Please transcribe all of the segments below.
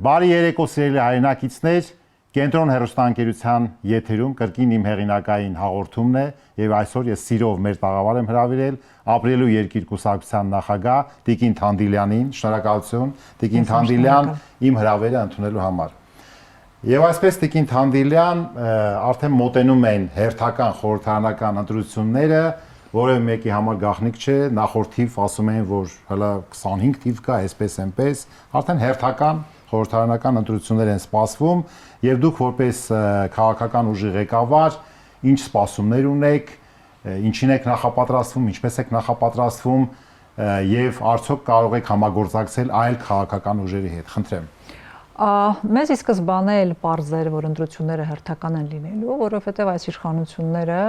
Բարի երեկո սիրելի հայրենակիցներ, Կենտրոն հեռուստաընկերության եթերում կրկին իմ հեղինակային հաղորդումն է եւ այսօր ես սիրով մեր տաղավար եմ հրավիրել ապրելու երկիր կուսակցության նախագահ Տիկին Թանդիլյանին, շնորհակալություն Տիկին Թանդիլյան իմ հրավերը ընդունելու համար։ Եվ այսպես Տիկին Թանդիլյան արդեն մոտենում են հերթական խորհրդարանական ընտրությունները, որը մեկի համար գաղտնիք չէ, նախորդ թիվ ասում են, որ հələ 25 թիվ կա, այսպես այնպես, արդեն հերթական խորհրդարանական ընտրություններ են սպասվում եւ դուք որպես քաղաքական ուժի ղեկավար ինչ սպասումներ ունեք, ինչին եք նախապատրաստվում, ինչպես եք նախապատրաստվում եւ արդյոք կարող եք համագործակցել այլ քաղաքական ուժերի հետ, խնդրեմ։ Մեզ ի սկզբանե էլ պարզ էր, որ ընտրությունները հերթական են լինելու, որովհետեւ այս իշխանությունները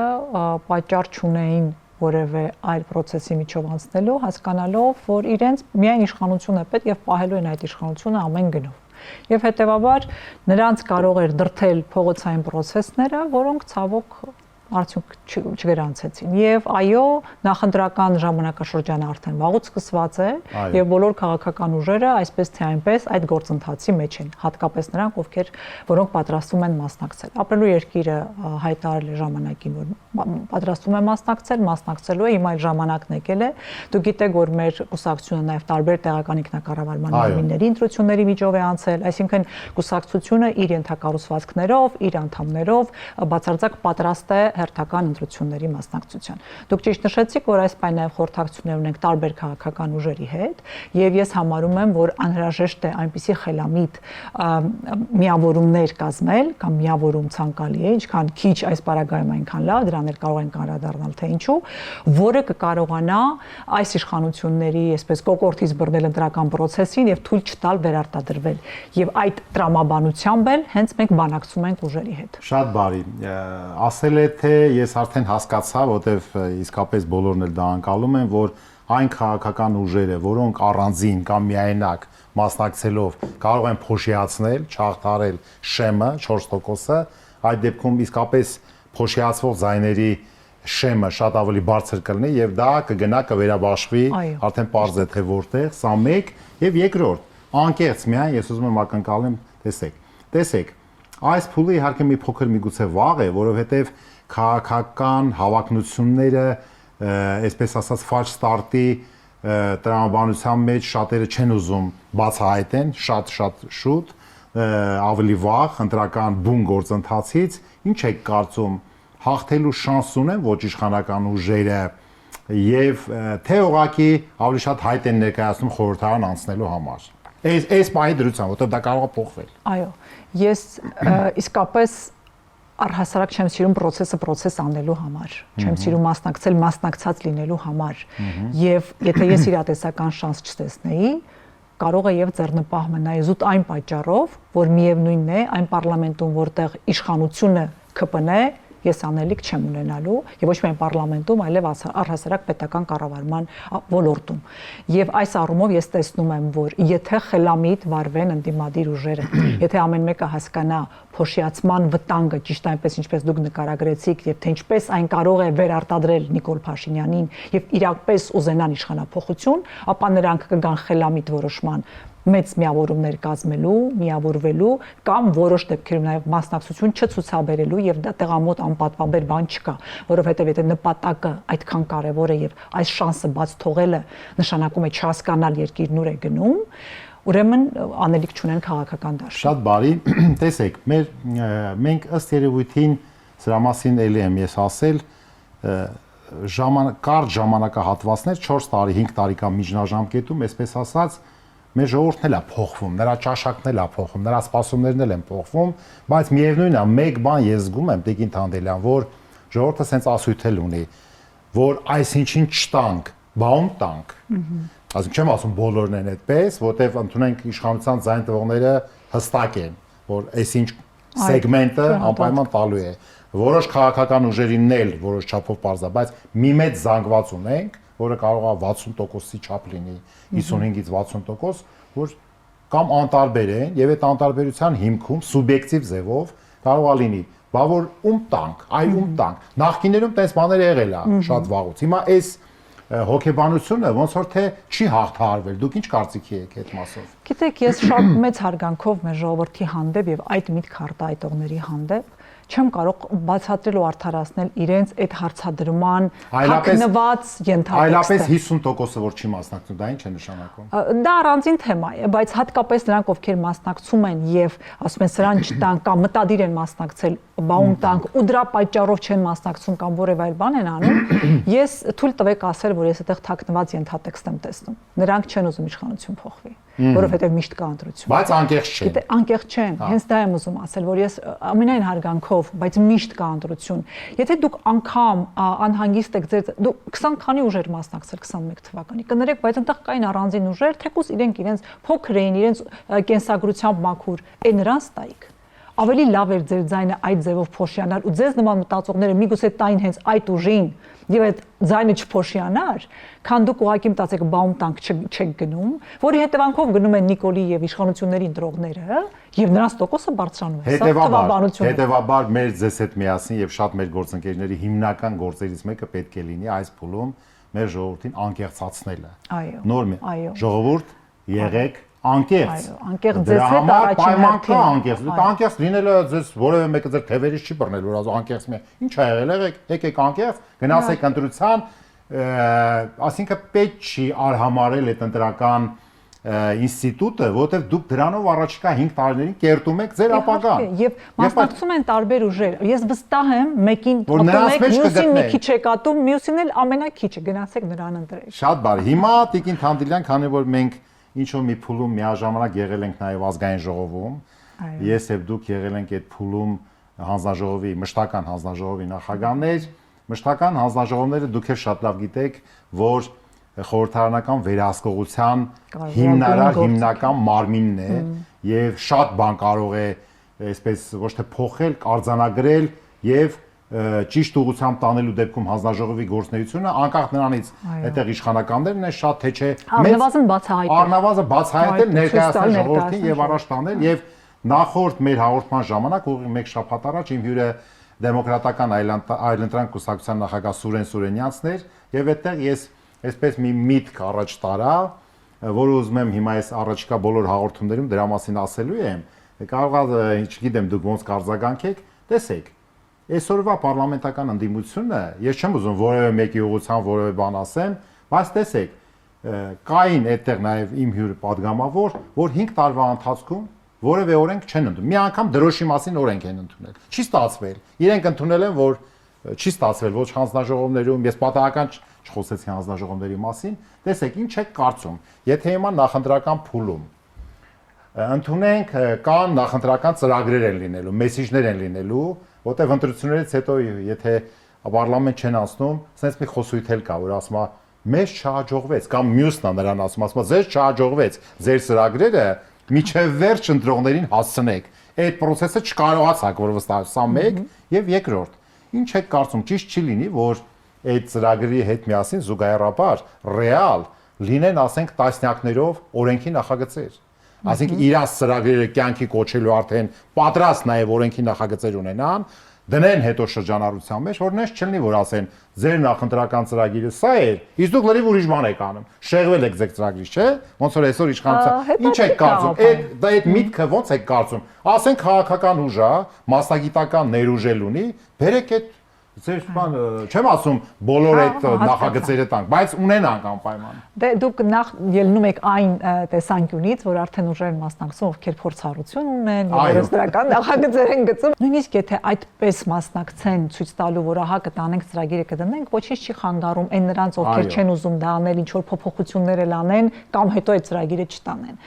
պատճառ չունեին որևէ այլ process-ի միջով անցնելու, հասկանալով, որ իրենց միայն իշխանություն է պետք եւ պահելու են այդ իշխանությունը ամեն գնով։ Եվ հետեւաբար նրանց կարող էր դրթել փողոցային process-ները, որոնք ցավոք արդյունք չգրանցեցին։ Եվ այո, նախընտրական ժամանակաշրջանը արդեն վաղուց սկսված է եւ բոլոր քաղաքական ուժերը այսպես թե այնպես այդ գործընթացի մեջ են, հատկապես նրանք, որոնք պատրաստվում են մասնակցել։ Ապրելու երկիրը հայտարարել է ժամանակին, որ պատրաստվում է մասնակցելու է, հիմա այդ ժամանակն եկել է։ Դուք գիտեք, որ մեր կուսակցությունը նաեւ տարբեր տեղական ինքնակառավարման մարմինների ընտրությունների միջով է անցել, այսինքն կուսակցությունը իր ենթակառուցվածքներով, իր անդամներով բացարձակ պատրաստ է հերթական ընտրությունների մասնակցության։ Դուք ճիշտ նշեցիք, որ այս պայն նաև խորհրդակցություններ ունենք տարբեր քաղաքական ուժերի հետ, եւ ես համարում եմ, որ անհրաժեշտ է այնպիսի խելամիտ միավորումներ կազմել կամ միավորում ցանկալի է, ինչքան քիչ այս պարագայում այնքան լավ, դրան էլ կարող ենք անդրադառնալ, թե ինչու, որը կկարողանա այս իշխանությունների, այսպես կոկորտից բռնել ընտրական process-ին եւ թույլ չտալ վերարտադրվել։ Եվ այդ տրամաբանությամբ էլ հենց մենք բանակցում ենք ուժերի հետ։ Շատ բարի։ Ասել է թե ես արդեն հասկացա, որտեվ իսկապես բոլորն էլ դա անկալում են, որ այն քաղաքական ուժերը, որոնք առանձին կամ միայնակ մասնակցելով կարող են փոշիացնել, չաղթարել շեմը 4%-ը, այդ դեպքում իսկապես փոշիացվող ձայների շեմը շատ ավելի բարձր կլինի եւ դա կգնա կվերաբաշխվի, արդեն պարզ է թե որտեղ, սա մեկ եւ երկրորդ, անկեղծ միայն ես ուզում եմ ակնկալեմ, տեսեք, այս փուլը իհարկե մի փոքր միգուցե վաղ է, որովհետեւ քաղաքական հավակնությունները, այսպես ասած, false start-ի տրամաբանության մեջ շատերը չեն ուզում բացահայտեն, շատ շուտ, ավելի վաղ ընտրական բուն գործընթացից, ինչ եք կարծում, հաղթելու շանս ունեն ոչ իշխանական ուժերը եւ թե ուղղակի ավելի շատ հայտ են ներկայացնում խորհրդարան անցնելու համար։ Այս պահի դրությամբ, որտեղ դա կարող է փոխվել։ Այո, ես իսկապես առհասարակ չեմ սիրում process անելու համար, չեմ սիրում մասնակցած լինելու համար, եւ եթե ես իրատեսական շանս չտեսնեի, կարող է եւ ձեռնպահ մնայի զուտ այն պատճառով, որ միևնույնն է այն պարլամենտում, որտեղ իշխանությունը ԿՊՆ ես անելիք չեմ ունենալու եւ ոչ միայն պարլամենտում, այլև առհասարակ պետական կառավարման ոլորտում։ Եվ այս առումով ես տեսնում եմ, որ եթե խելամիտ վարվեն ընդդիմադիր ուժերը, եթե ամեն մեկը հասկանա փոշիացման վտանգը ճիշտ այնպես ինչպես դուք նկարագրեցիք եւ թե ինչպես այն կարող է վերարտադրել Նիկոլ Փաշինյանին եւ իրապես ուզենան իշխանափոխություն, ապա նրանք կգան խելամիտ որոշման մեծ միավորումներ կազմելու, միավորվելու կամ որոշ դեպքերում նաև մասնակցություն չցուցաբերելու եւ դա տեղամոտ անպատվաբեր բան չկա, որովհետեւ եթե նպատակը այդքան կարեւոր է եւ այս շանսը բաց թողելը նշանակում է չհասկանալ երկիրն ուր է գնում, ուրեմն անելիք չունեն քաղաքական դաշտ։ Շատ բարի, տեսեք, մենք ըստ երևույթին սրա մասին էլի եմ ես ասել, կարճ ժամանակահատվածներ 4 տարի, 5 տարեկան միջնաժամկետում, այսպես ասած, մեր ժողովուրդն էլ է փոխվում, նրա ճաշակն էլ է փոխվում, նրա սպասումներն էլ են փոխվում, բայց միևնույնն է, մեկ բան ես զգում եմ Տիկին Թանդիլյան, որ ժողովուրդը սենց ասույթ էլ ունի, որ այսինչին չտանք, բաում տանք։ Այսինքն չեմ ասում բոլորն են այդպես, որտեղ ընդունենք իշխանության ձայն տվողները հստակ են, որ այսինչ սեգմենտը անպայման տալու է։ Որոշ քաղաքական ուժերին էլ որոշ չափով պարզա, բայց մի մեծ զանգված ունենք, որը կարող է 60%-ի չափ լինի, 55-ից 60%, որ կամ անտարբեր են, եւ այդ անտարբերության հիմքում սուբյեկտիվ ձևով կարող է լինի, բա որ տանք, այ տանք։ Նախկիներում տես բաներ եղել է շատ վաղուց։ Հիմա այս հոգեբանությունը ոնց որ թե չի հաղթահարվել։ Դուք ինչ կարծիքի եք այդ մասով։ Գիտեք, ես շատ մեծ հարգանքով մեր ժողովրդի հանդեպ եւ այդ միտք արտահայտողների հանդեպ չեմ կարող բացատրել ու արդարացնել իրենց այդ հարցադրման հակնված ենթատեքստը։ Այլապես 50%-ը որ չի մասնակցում, դա ինչ է նշանակում։ Դա առանձին թեմա է, բայց հատկապես նրանք, ովքեր մասնակցում են եւ ասում են սրան չտան կամ մտադիր են մասնակցել, բաում տանք ու դրա պատճառով չեն մասնակցում կամ որևէ այլ բան են անում, ես թույլ տվեք ասել, որ ես այդտեղ թաքնված ենթատեքստ եմ տեսնում։ Նրանք չեն ուզում իշխանություն փոխվի, որովհետեւ միշտ կա ընտրություն։ Բայց անկեղծ չեն։ Գիտե, անկեղծ չեն, հենց դա եմ ուզում ասել, որ ես ամենայն հարգանքով, բայց միշտ կա ընտրություն։ Եթե դուք անգամ անհանգիստ եք ձեր դու 20 քանի ուժեր մասնակցել 21 թվականի, կներեք, բայց այնտեղ կային առանձին ուժեր, թեկուզ իրենց փոքր էին, իրենց կենսագրությամբ մաքուր, այն նրանց տայիք։ Ավելի լավ էր ձեր ձայնը այդ ձևով փոշիանալ ու ձեզ նման մտածողները միգուցե տային հենց այդ ուժին եւ այդ ձայնը չփոշիանար, քան դուք ուղակի մտածեք բաում տանք չեք գնում, որի հետևանքով գնում են Նիկոլի եւ իշխանությունների ընտրողները եւ նրանց տոկոսը բարձրանում է։ Սա թվաբանություն է։ Հետևաբար մեր ձեզ հետ միասին եւ շատ մեր գործընկերների հիմնական գործերից մեկը պետք է լինի այս փուլում մեր ժողովրդին անկեղծացնելը։ Այո։ Նոր ժողովուրդ եղեք անկեղծ։ Այո, անկեղծ ձեզ հետ առաջին հերթին անկեղծ։ Դու անկեղծ լինելը ձեզ որևէ մեկը ձեր թևերից չի բռնել, որ ասո անկեղծ մի։ Ինչ ա եղել, եկեք անկեղծ, գնացեք ընտրության, ասինքն պետք չի արհամարել այդ ընտրական ինստիտուտը, որովհետև դուք դրանով առաջիկա 5 տարիներին կերտում եք ձեր ապագան։ Եւ մասնակցում են տարբեր ուժեր։ Ես վստահ եմ, մեկին օգնում եք, մյուսին մի քիչ եք ատում, մյուսին էլ ամենակիչը գնացեք նրան ընտրեք։ Շատ բարի։ Հիմա Տիկին Թանդիլյան, քանի որ մենք ինչ-որ մի փուլում միաժամանակ եղել ենք նաև ազգային ժողովում, ես եւ դուք եղել ենք այդ փուլում հանձնաժողովի, մշտական հանձնաժողովի նախագահներ, մշտական հանձնաժողովները դուք էլ շատ լավ գիտեք, որ խորհրդարանական վերահսկողության հիմնական մարմինն է եւ շատ բան կարող է այսպես ոչ թե փոխել, արձանագրել եւ ճիշտ ուղղությամբ տանելու դեպքում հանձնաժողովի գործունեությունը անկախ նրանից այդտեղ իշխանականներն են շատ թե չէ առնվազն բացահայտել ներկայացնել ժողովրդին եւ առաջ տանել եւ նախորդ մեր հաղորդման ժամանակ ուղիղ մեկ շաբաթ առաջ իմ հյուրը դեմոկրատական այլընտրանք կուսակցության նախագահ Սուրեն Սուրենյանցն էր եւ այդտեղ ես այսպես մի միտք առաջ տարա, որը ուզում եմ հիմա այս առաջիկա բոլոր հաղորդումներում դրա մասին ասելու եմ։ Կարող է, չգիտեմ, դուք ոնց կարձագանքեք, տեսեք։ Այսօրվա պարլամենտական ընդդիմությունը, ես չեմ ուզում որևէ մեկի ուղղությամբ որևէ բան ասեմ, բայց տեսեք, կային այդտեղ նաև իմ հյուրը падգամավոր, որ 5 տարվա ընթացքում որևէ օրենք չեն ընդունել։ Մի անգամ դրոշի մասին օրենք են ընդունել։ Չի ստացվել։ Իրենք ընդունել են, որ չի ստացվել ոչ հանձնաժողովներում, ես պատահական չխոսեցի հանձնաժողովների մասին, տեսեք, ինչ եք կարծում, եթե հիմա նախընտրական փուլում ընդունենք կան նախընտրական ծրագրեր են լինելու, մեսիջներ են լինելու, որտեղ ընտրություններից հետո եթե պարլամենտ չեն անցնում, sense մի խոսույթ էլ կա, որ ասում է մեզ չհաջողվեց կամ մյուսն է նրան ասում է ձեզ չհաջողվեց, ձեր ծրագրերը միջև վերջ ընտրողներին հասցնեք։ Այդ process-ը չկարողացաք, որ վստահ սա մեկ եւ երկրորդ։ Ինչ եք կարծում, ճիշտ չի լինի, որ այդ ծրագրի հետ միասին զուգահեռաբար ռեալ լինեն, ասենք, տասնյակներով օրենքի նախագծեր։ Այսինքն իրաց ծրագրերը կյանքի կոչելու արդեն պատրաստ նաև օրենքի նախագծեր ունենան, դնեն հետո շրջանառության մեջ, որ նես չլինի, որ ասեն ձեր նախընտրական ծրագիրը սա էր, իսկ դուք լրիվ ուրիշ բան եք անում։ Շեղվել եք ձեր ծրագրից, չէ՞։ Ոնց որ այսօր իշխանության։ Ինչ եք կարծում։ Այդ միտքը ոնց եք կարծում։ Ասենք քաղաքական ուժ է, մասնագիտական ներուժել ունի, բերեք այդ Ձեր բան չեմ ասում բոլոր այդ նախագծերը տանք, բայց ունենանք անպայման։ Դե դուք նախ ելնում եք այն տեսանկյունից, որ արդեն ուժեր են մասնակցում, ովքեր փորձառություն ունեն, եւ դրական նախագծեր են գծում։ Նույնիսկ եթե այդպես մասնակցեն ցույց տալու, որ ահա կտանենք ծրագիրը կդնենք, ոչինչ չի խանգարում այն նրանց, ովքեր չեն ուզում դա անել, ինչ որ փոփոխություններ էլ անեն կամ հետո այդ ծրագիրը չտանեն։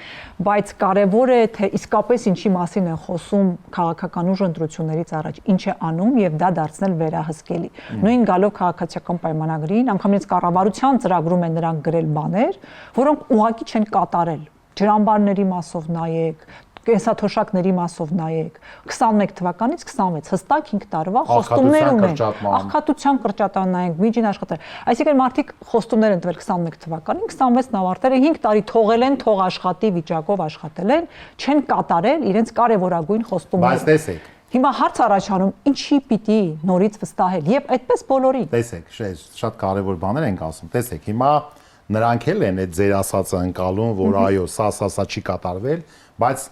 Բայց կարևոր է թե իսկապես ինչի մասին են խոսում քաղաքական ուժ ընտրություններից առաջ, ինչ է անում եւ դա դարձնել վերահսկելի։ Նույն գալով քաղաքացիական պայմանագրին, անգամ իրենց կառավարության ծրագրում են նրանք գրել բաներ, որոնք ուղղակի չեն կատարել։ Ջրամբարների մասով նայեք, կենսաթոշակների մասով նայեք, 21 թվականից 26 հստակ 5 տարվա խոստումներ ունեն։ Աղքատության կրճատման նայենք, միջին աշխատել։ Այսինքն մարդիկ խոստումներ են տվել 21 թվականին, 26-ն ավարտել են, 5 տարի թողել են, թող աշխատի վիճակով աշխատել են, չեն կատարել իրենց կարևորագույն խոստումները։ Բայց տեսեք, Հիմա հարց առաջանում, ինչի պիտի նորից վստահել եւ այդպես բոլորին։ Տեսեք, շատ կարևոր բաներ ենք ասում։ Տեսեք, հիմա նրանք էլ են այդ ձեր ասածը ընկալում, որ այո, սա չի կատարվել, բայց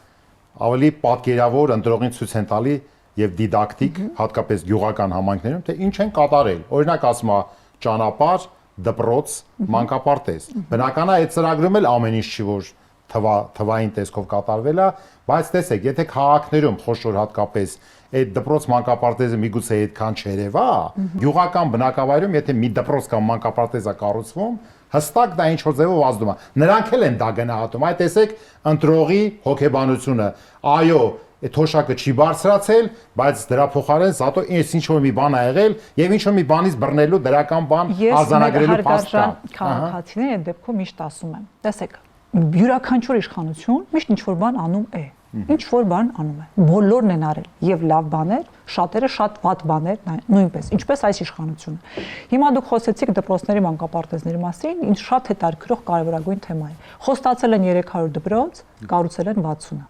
ավելի պատկերավոր ընտրողին ցույց են տալի եւ դիդակտիկ, հատկապես գյուղական համայնքներում, թե ինչ են կատարել։ Օրինակ ասում է ճանապարհ, դպրոց, մանկապարտեզ։ Բնական է այդ ծրագրում էլ ամեն ինչ չի որ թվային տեսքով կատարվել է, բայց տեսեք, եթե քաղաքներում խոշոր հատկապես այդ դպրոց մանկապարտեզը միգուցե այդքան չերևա, գյուղական բնակավայրում եթե մի դպրոց կամ մանկապարտեզ է կառուցվում, հստակ դա ինչ որ ձևով ազդում է։ Նրանք էլ են դա գնահատում։ Այդ տեսեք ընտրողի հոգեբանությունը։ Այո, այդ թոշակը չի բարձրացել, բայց դրա փոխարեն զատո ինչ որ մի բան ա եղել եւ ինչ որ մի բանից բռնելու դրական բան արձանագրելու փաստ կա։ Քաղաքացիների այդ դեպքում միշտ ասում եմ, տեսեք, յուրաքանչյուր իշխանություն միշտ ինչ որ բան անում է, ինչ որ բան անում է։ Բոլորն են արել եւ լավ բաներ, շատերը շատ վատ բաներ նույնպես, ինչպես այս իշխանությունը։ Հիմա դուք խոսեցիք դպրոցների մանկապարտեզների մասին, ինձ շատ հետաքրքրող կարևորագույն թեմա է։ Խոստացել են 300 դպրոց, կառուցել են 60-ը։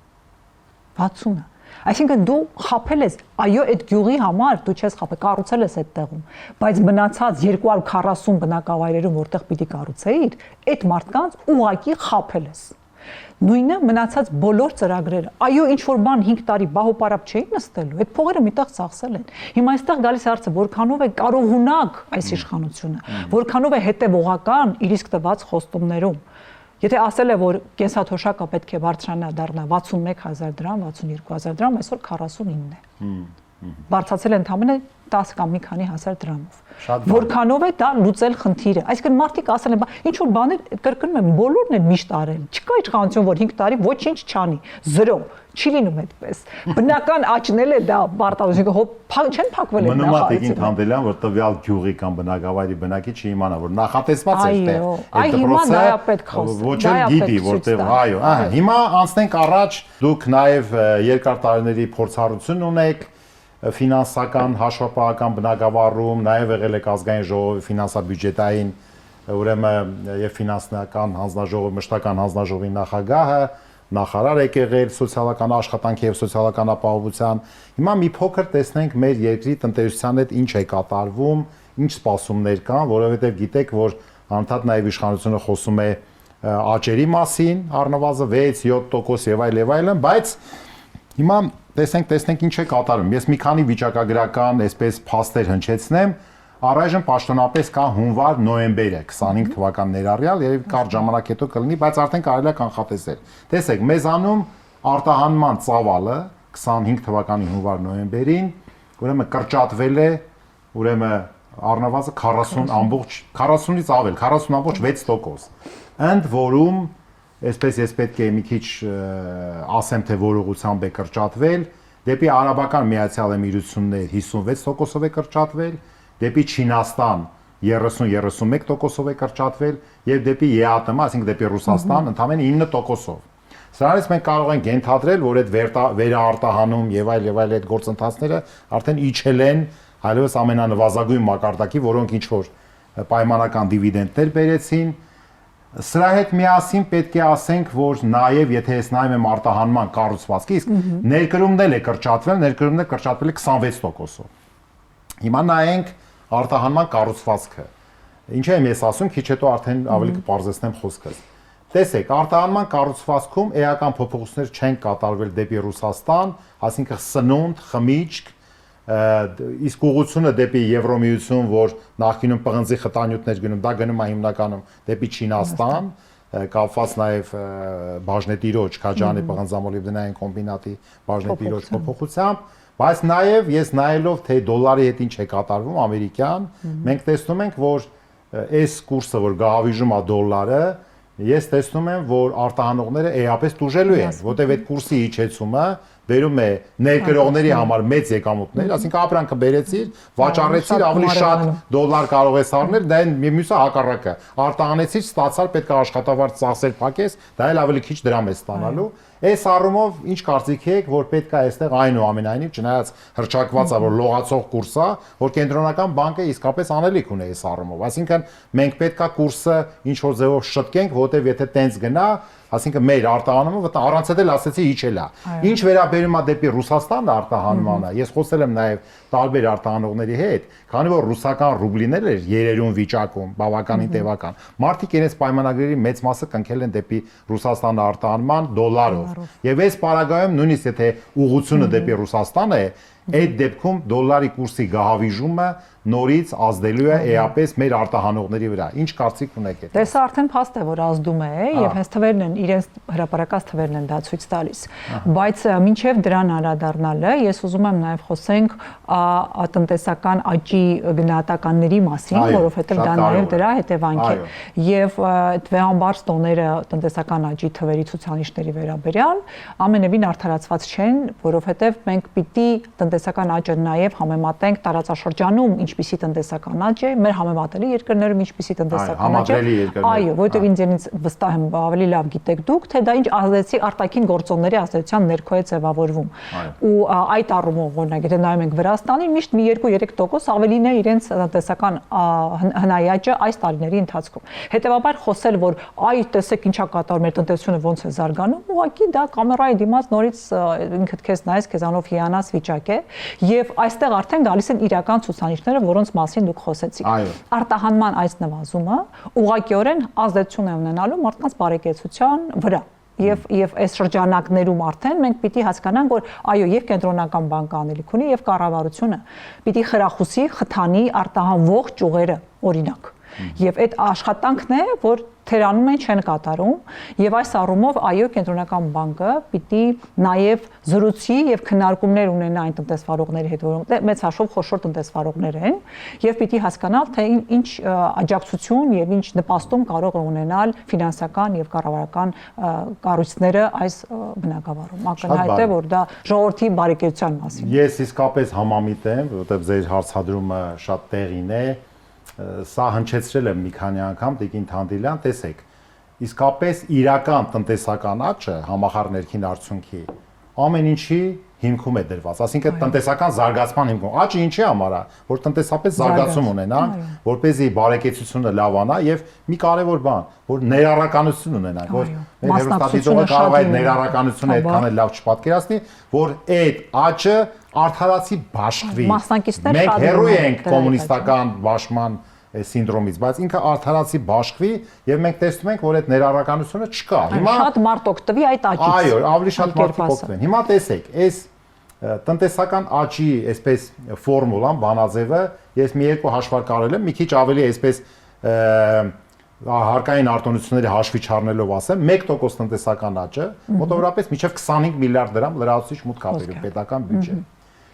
60-ը։ Այսինքն դու խափել ես, այո, այդ գյուղի համար դու չես խափել, կառուցել ես այդ տեղում, բայց մնացած 240 բնակավայրերում, որտեղ պիտի կառուցեիր, այդ մարդկանց ուղակի խափել ես։ Նույնը մնացած բոլոր ծրագրերը։ Այո, ինչ որ բան 5 տարի բահոպարապ չէին նստելու, այդ փողերը միտեղ ծախսել են։ Հիմա այստեղ գալիս հարցը, որքանով է կարողունակ այս իշխանությունը, որքանով է հետևողական իր իսկ տված խոստումներում։ Եթե ասել է, որ կենսաթոշակը պետք է բարձրանա դառնա 61000 դրամ, 62000 դրամ, այսօր 49 է։ Բարձրացել է ընդամենը 10 կամ մի քանի հազար դրամով։ Որքանով է դա լուծել խնդիրը։ Այսինքն մարդիկ ասել են, ինչ որ բաներ կրկնում եմ, բոլորն են միշտ արել։ Չկա իշխանություն, որ 5 տարի ոչինչ չանի, 0, չի լինում այդպես։ Բնական աճնել է դա բարտադրություն, չեն փակվել այդ նախագծը։ Մնում է դին թանդելյան, որ տվյալ գյուղի կամ բնակավայրի բնակիչ չի իմանա, որ նախատեսված է այստեղ։ Այ հիմա դա է պետք խոսել։ Ոչ էլ գիտի, որտեղ այո, հիմա անցնենք առաջ, դուք նաև երկար տարիների փորձառություն ունեք ֆինանսական, հաշվապահական բնագավառում, նաև եղել եք ազգային ժողովի ֆինանսա-բյուջետային, ուրեմն եւ ֆինանսական հանձնաժողովի, մշտական հանձնաժողովի նախագահը, նախարար եք եղել սոցիալական աշխատանքի եւ սոցիալական ապահովության։ Հիմա մի փոքր տեսնենք մեր երկրի տնտեսության հետ ինչ է կատարվում, ինչ սպասումներ կան, որովհետեւ գիտեք, որ անդադ նաև իշխանությունը խոսում է աճերի մասին, առնվազն 6-7% եւ այլն, բայց հիմա տեսնենք ինչ է կատարում։ Ես մի քանի վիճակագրական այսպես փաստեր հնչեցնեմ։ Առայժմ պաշտոնապես կա հունվար-նոյեմբերը 25 թվական ներառյալ, երբ կարճ ժամանակ հետո կլինի, բայց արդեն կարելի է կանխատեսել։ Տեսեք, մեզանում արտահանման ծավալը 25 թվականի հունվար-նոյեմբերին, ուրեմն կրճատվել է, ուրեմն առնվազն 40-ից ավել, 40.6%։ Ընդ որում Այսպես ես պետք է մի քիչ ասեմ, թե որ ուղղությամբ է կրճատվել, դեպի Արաբական Միացյալ Էմիրություններ 56%-ով է կրճատվել, դեպի Չինաստան 30-31%-ով է կրճատվել եւ դեպի ԵԱՏՄ, այսինքն դեպի Ռուսաստան ընդամենը 9%-ով։ Սրանից մենք կարող ենք ենթադրել, որ այդ վերաարտահանում եւ այլ այդ գործընթացները արդեն իջել են այլևս ամենանվազագույն մակարդակի, որոնք ինչ որ պայմանական դիվիդենդներ բերեցին։ Սրա հետ միասին պետք է ասենք, որ նաև եթե ես նայում եմ արտահանման կառուցվածքը, իսկ ներկրումն էլ է կրճատվել, ներկրումն է կրճատվել 26%-ով։ Հիմա նայենք արտահանման կառուցվածքը։ Ինչ եմ ես ասում, քիչ հետո արդեն ավելի կպարզեցնեմ խոսքս։ Տեսեք, արտահանման կառուցվածքում էական փոփոխություններ չեն կատարվել դեպի Ռուսաստան, այսինքն սնունդ, խմիչք, իսկ ուղղությունը դեպի Եվրոմիություն, որ նախկինում պղնձի խտանյութներ գնում, դա գնում է հիմնականում դեպի Չինաստան, կապված նաև բաժնետիրոջ, Քաջանի պղնձամոլիբդենային կոմբինատի բաժնետիրոջ փոփոխությամբ, բայց նաև ես նայելով թե դոլարի հետ ինչ է կատարվում ամերիկյան, մենք տեսնում ենք, որ այս կուրսը, որ գահավիժում է դոլարը, ես տեսնում եմ, որ արտահանողները էապես տուժելու են, որտեղ այդ կուրսի իջեցումը բերում է ներկրողների համար մեծ եկամուտներ, այսինքն ապրանքը բերեցիր, վաճառեցիր, ավելի շատ դոլար կարող ես առնել, դա մյուսը հակառակը։ Արտահանեցիր, ստացար, պետք է աշխատավարձ ծախսեր փակես, դա էլ ավելի քիչ դրամ է ստանալու։ Այս առումով ինչ կարծիք եք, որ պետք է այստեղ այնուամենայնիվ չնայած հրճակված է, որ լողացող կուրս է, որ կենտրոնական բանկը իսկապես անելիք ունի այս առումով։ Այսինքն մենք պետք է կուրսը ինչ որ ձևով շտկենք, որովհետև եթե տենց գնա, այսինքն մեր արտահանումը վտա առանց էլ ասեցի իջել է։ Ինչ վերաբերում է դեպի Ռուսաստան արտահանմանը, ես խոսել եմ նաև տարբեր արտահանողների հետ, քանի որ ռուսական ռուբլիներ էր երերուն վիճակում, բավականին տևական։ Մարդիկ իրենց պայմանագրերի մեծ մասը կնքել են դեպի Ռուսաստան արտահանման դոլարով։ Եվ այս պարագայում նույնիսկ եթե ուղղությունը դեպի Ռուսաստան է, այդ դեպքում դոլարի կուրսի գահավիժումը նորից ազդելու է էապես մեր արտահանողների վրա։ Ինչ կարծիք ունեք այդ։ Դե սա արդեն փաստ է, որ ազդում է, եւ հենց թվերն են, իրենց հրապարակած թվերն են դա ցույց տալիս։ Բայց մինչեւ դրան անդրադառնալը, ես ուզում եմ նաեւ խոսենք տնտեսական աճի գնահատականների մասին, որովհետեւ դա նաեւ դրա հետևանք է։ Եվ այդ վեհամբարձ տոները տնտեսական աճի թվերի ցուցանիշների վերաբերյալ ամենևին արդարացված չեն, որովհետեւ մենք պիտի տնտեսական աճը նաեւ համեմատենք տարածաշրջանում ինչպիսի տնտեսական աճ է, մեր համեմատելի երկրներում ինչպիսի տնտեսական աճ է։ Այո, որովհետև ինձ վստահ եմ ավելի լավ գիտեք դուք, թե դա ինչ ազդեցիկ արտաքին գործոնների ազդեցության ներքո է ձևավորվում։ Ու այդ առումով օրինակ եթե նայում ենք Վրաստանին, միշտ մի 2-3% ավելին է իրենց տնտեսական հնայաճը այս տարիների ընթացքում։ Հետևաբար խոսել, որ այ տեսեք ինչա կատարում մեր տնտեսությունը ոնց է զարգանում, ուղղակի դա կամերայի դիմաց նորից ինքդ քեզ նայես, քեզանով հիանաս վիճակ է, եւ այստեղ արդեն գալիս են իրական ցուցանիշները, որոնց մասին դուք խոսեցիք։ Արտահանման այս նվազումը ուղղակիորեն ազդեցություն է ունենալու մարդկանց բարեկեցության վրա։ Եվ այս շրջանակներում արդեն մենք պիտի հասկանանք, որ այո, եւ կենտրոնական բանկը անելիք ունի, եւ կառավարությունը պիտի խրախուսի, խթանի արտահանվող ճյուղերը, օրինակ։ Եվ այդ աշխատանքն է, որ թերանում են չեն կատարում, եւ այս առումով այո կենտրոնական բանկը պիտի նաեւ զրուցի եւ քննարկումներ ունենա այն տնտեսվարողների հետ, որոնք մեծ հաշվով խոշոր տնտեսվարողներ են, եւ պիտի հասկանալ, թե ինչ աջակցություն եւ ինչ նպաստում կարող է ունենալ ֆինանսական եւ կառավարական կառույցները այս բնագավառում։ Ակնհայտ է, որ դա ժողովրդի բարեկեցության մասին։ Ես իսկապես համամիտ եմ, որովհետեւ ձեր հարցադրումը շատ տեղին է։ Սա հնչեցրել եմ մի քանի անգամ Տիկին Թանդիլյան, տեսեք, իսկապես իրական տնտեսական աճը համախառն ներքին արդյունքի ամեն ինչի հիմքում է դրված, ասինքն տնտեսական զարգացման հիմքում։ Աճը ինչի համար է, որ տնտեսապես զարգացում ունենանք, որպեսզի բարեկեցությունը լավանա եւ մի կարեւոր բան, որ ներառականություն ունենանք, որ մեր հերոստատիտողը կարող է այդ ներառականությունը այդքան էլ լավ չպատկերացնի, որ այդ աճը արդարացի բաշխվի։ Մենք հեռու ենք կոմունիստական բաշխման սինդրոմից, բայց ինքը արդարացի բաշխվի եւ մենք տեսնում ենք, որ այդ ներառականությունը չկա։ Հիմա շատ մարդ օգտվի այդ աճից։ Այո, ավելի շատ մարդիկ օգտվեն։ Հիմա տեսեք, այս տնտեսական աճի այսպես ֆորմուլան, բանաձևը ես մի երկու հաշվարկ արել եմ, մի քիչ ավելի այսպես հարկային արտոնությունների հաշվի չառնելով ասեմ, 1% տնտեսական աճը մոտավորապես մինչև 25 միլիարդ դրամ լրացուցիչ մուտք ապերում պետական բյուջե։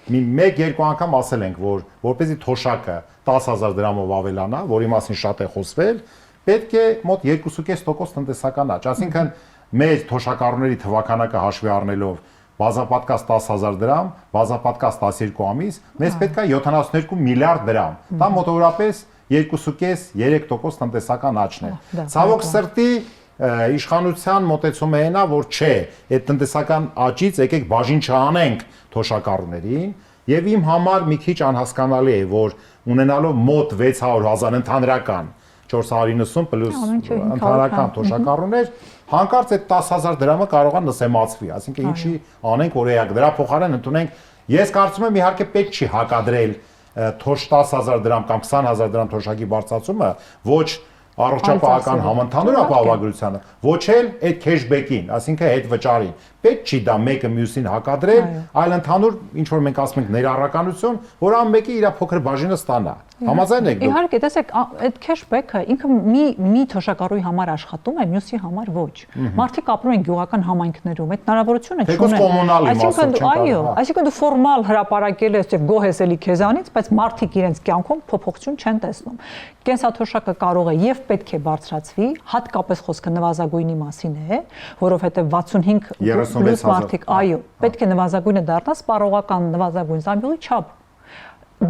Մի 1-2 անգամ ասել ենք, որ որպեսզի թոշակը 10,000 դրամով ավելանա, որի մասին շատ է խոսվել, պետք է մոտ 2.5% տնտեսական աճ, այսինքն մեր թոշակառուների թվականակը հաշվի առնելով բազապատկած 10,000 դրամ, բազապատկած 12 ամիս, մեզ պետք է 72 միլիարդ դրամ։ Դա մոտավորապես 2.5-3% տնտեսական աճն է։ Ցավոք սրտի իշխանության մոտեցումը այնա, որ չէ, այդ տնտեսական աճից եկեք բաժին չանենք թոշակառուներին, եւ իմ համար մի քիչ անհասկանալի է, որ ունենալով մոտ 600,000 ընդհանրական 490 պլյուս ընդհանրական թոշակառուներ, հանկարծ այդ 10,000 դրամը կարող է նսեմացվի, այսինքն ինչի անենք որ էակ դրա փոխարեն ընդունենք, ես կարծում եմ իհարկե պետք չի հակադրել թոշ 10,000 դրամ կամ 20,000 դրամ թոշակի բարձրացումը, ոչ առողջապահական համընդհանուր ապահովագրությանը, ոչ էլ այդ քեշբեքին, այսինքն այդ վճարին։ Պետք չի դա մեկը մյուսին հակադրել, այլ ընդհանուր ինչ որ մենք ասում ենք ներառականություն, որ ամեն մեկը իր փոքր բաժինը ստանա։ Համաձայն եք դուք։ Իհարկե, տեսեք, այդ քեշբեքը ինքը մի թոշակառուի համար աշխատում է, մյուսի համար ոչ։ Մարդիկ ապրում են գյուղական համայնքներում, այդ հնարավորությունը չունեն։ Այո, այսինքն դու ֆորմալ հրապարակել ես եւ գոհ ես էլի քեզանից, բայց մարդիկ իրենց կյանքում փոփոխություն չեն տեսնում։ Կենսաթոշակը կարող է եւ պետք է բարձրացվի, հատկապես խոսքը նվազագույնի մասին է, որովհետեւ 65 պլյուս մարդիկ, այո, պետք է նվազագույնը դառնա սպառողական նվազագույն զամբյուղի չափ։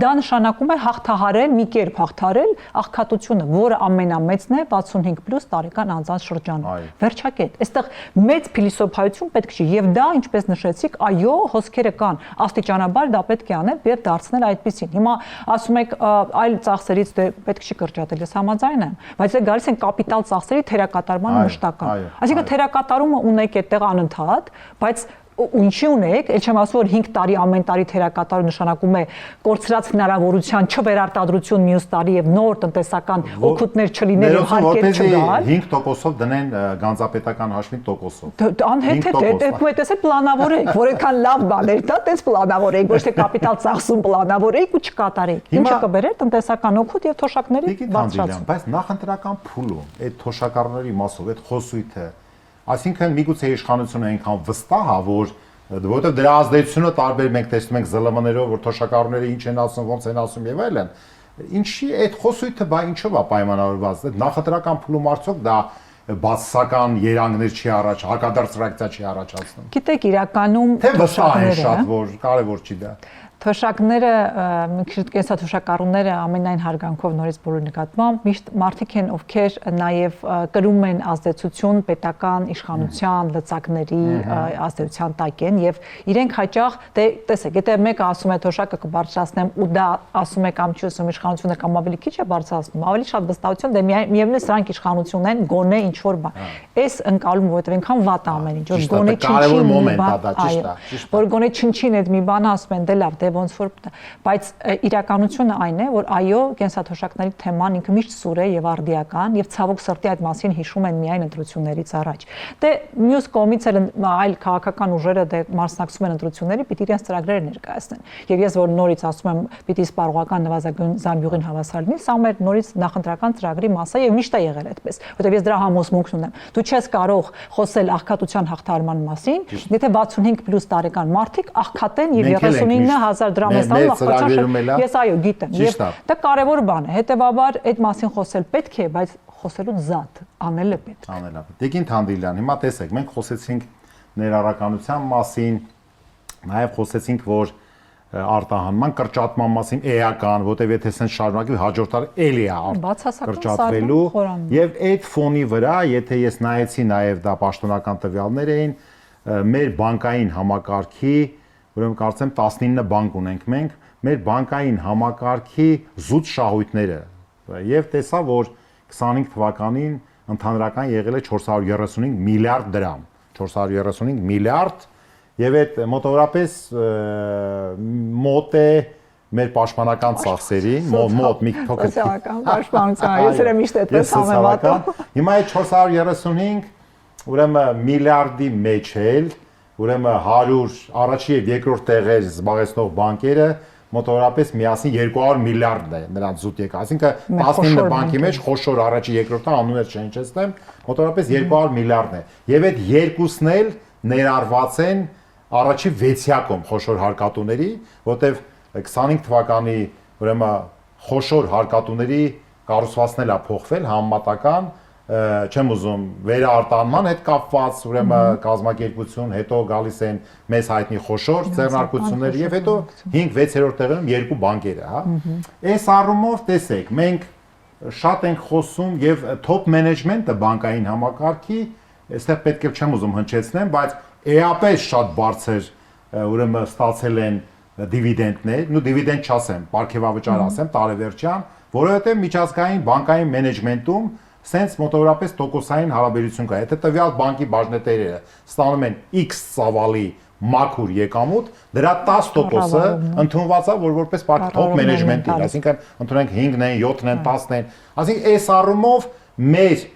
դա նշանակում է հաղթահարել, մի կերպ հաղթահարել աղքատությունը, որը ամենամեծն է 65+ տարեկան անձանց շրջանում։ Վերջակետ, այստեղ մեծ փիլիսոփայություն պետք չի եւ դա, ինչպես նշեցիք, այո, հոսքերը կան, աստիճանաբար դա պետք է անել եւ դարձնել այդպեսին։ Հիմա ասում եք այլ ծախսերից դե պետք չի կրճատել, ես համաձայն եմ, բայց դե գալիս են կապիտալ ծախսերի թերակատարման մշտական։ Այսինքն թերակատարումը ունեք այդտեղ անընդհատ, բայց ինչի ունեք, ել չեմ ասում որ 5 տարի ամեն տարի թերակատարը նշանակում է կորցրած հնարավորության չվերարտադրություն մյուս տարի եւ նոր տնտեսական օգուտներ չլիներ եւ հարկեր չգալ 5%-ով դնեն գանձապետական հաշվի տոկոսով անհետ այդպես է պլանավորեք որ այդքան լավ բաներ դա տես պլանավորեք ոչ թե կապիտալ ծախսում պլանավորեք ու չկատարեք ինչը կբերեր տնտեսական օգուտ եւ թոշակների բարձրացում բայց նախընտրական փուլում այդ թոշակառուների մասով այդ խոսույթը Այսինքն միգուցե իշխանությունը այնքան վստահ է, որովհետև դրա ազդեցությունը տարբեր մենք տեսնում ենք ԶԼՄ-ներով, որ թոշակառուները ինչ են ասում, ոնց են ասում եւ այլն։ Ինչի այդ խոսույթը բա ինչով է պայմանավորված։ Նախընտրական փուլում արդյոք դա բացասական երանգներ չի առաջ, հակադարձ ռեակցիա չի առաջացնում։ Գիտեք, իրականում թե վստահ են շատ, որ կարևոր չի դա։ Թոշակները, կենսաթոշակառուները ամենայն հարգանքով նորից բոլոր նկատմամբ միշտ մարդիկ են, ովքեր նաև կրում են ազդեցություն պետական իշխանության լծակների ազդեցության տակ են եւ իրենք հաճախ դե տեսեք, եթե մեկը ասում է թոշակը կբարձրացնեմ ու դա ասում է կամ չի ասում իշխանությունը կամ ավելի քիչ է բարձրացնում, ավելի շատ վստահություն դե միևնույն է սրանք իշխանություն են, գոնե ինչ որ բան։ Այս ընկալում, որովհետեւ այնքան վատ է ամեն ինչ, որ գոնե չնչին մի բան, որ գոնե չնչին այդ մի բան ասում են, դե լավ, դե ոնց որ բայց իրականությունը այն է որ այո կենսաթոշակների թեման ինքը միշտ սուր է եւ արդիական եւ ցավոք սրտի այդ մասին հիշում են միայն ընտրություններից առաջ դե մյուս կողմից էլ այլ քաղաքական ուժերը դե մասնակցում են ընտրությունների պիտի իրենց ծրագրերը ներկայացնեն եւ ես որ նորից ասում եմ պիտի սպառողական նվազագույն զամբյուղին հավասար լինի սա մեր նորից նախընտրական ծրագրի մաս է եւ միշտ է եղել այդպես որովհետեւ ես դրա համոզմունքն ունեմ դու չես կարող խոսել աղքատության հաղթահարման մասին եթե 65+ տարեկան մարդիկ աղքատեն եւ 39000 դրամ ես տալու աղքատության ես այո գիտեմ եւ դա կարեւոր բան է հետեւաբար այդ մասին խոսել պետք է բայց խոսելու զատ անելը պետք է անելա Տիկին Թանդիլյան հիմա տեսեք մենք խոսեցինք ներառականության մասին նաեւ խոսեցինք որ արտահանման կրճատման մասին էական որտեվ եթե սենց շարունակի հաջորդ տարի էլի է կրճատվելու եւ այդ ֆոնի վրա եթե ես նայեցի նաեւ դա պաշտոնական տվյալներ էին մեր բանկային համակարգի Ուրեմն կարծեմ 19 բանկ ունենք մենք, մեր բանկային համակարգի զուտ շահույթները եւ տեսա որ 25 թվականին ընդհանրական եղել է 435 միլիարդ դրամ, 435 միլիարդ եւ այդ մոտավորապես մոտ է մեր պաշտպանական ծախսերի, մոտ մի փոքր սոցիալական պաշտպանության, ես էլ միշտ այդպես համեմատում։ Հիմա այդ 435 ուրեմն միլիարդի մեջ էլ Ուրեմն 100 առաջի եւ երկրորդ տեղեր զբաղեցնող բանկերը մոտավորապես միասին 200 միլիարդ է նրանց զուտ եկա, այսինքն 19 բանկի մեջ խոշոր առաջի երկրորդը անուններ չհնչեցնեմ, մոտավորապես 200 միլիարդն է։ Եվ այդ երկուսն էլ ներառված են առաջի 6-յակում խոշոր հարկատուների, որտեվ 25 թվականի ուրեմն խոշոր հարկատուների կառուցվածքն էլ է փոխվել համեմատական չեմ ուզում վերարտանման հետ կապված ուրեմն կազմակերպություն հետո գալիս են մեզ հայտնի խոշոր ձեռնարկություններ եւ հետո 5-6-րդ տեղում երկու բանկերը հա այս առումով տեսեք մենք շատ ենք խոսում եւ top management-ը բանկային համակարգի այստեղ պետք է չեմ ուզում հնչեցնեմ բայց էապես շատ բարձր ուրեմն ստացել են դիվիդենդներ նու դիվիդենդ չասեմ պարգևավճար ասեմ տարեվերջյան որովհետեւ միջազգային բանկային մենեջմենտում Սենց մոտավորապես տոկոսային հարաբերություն կա։ Եթե տվյալ բանկի բաժնետերերը ստանում են X ծավալի մաքուր եկամուտ, դրա 10%-ը ընդունված է, որ որպես top management-ի, այսինքն ընդունենք 5-ն են, 7-ն են, 10-ն են։ Այսինքն այս առումով մեր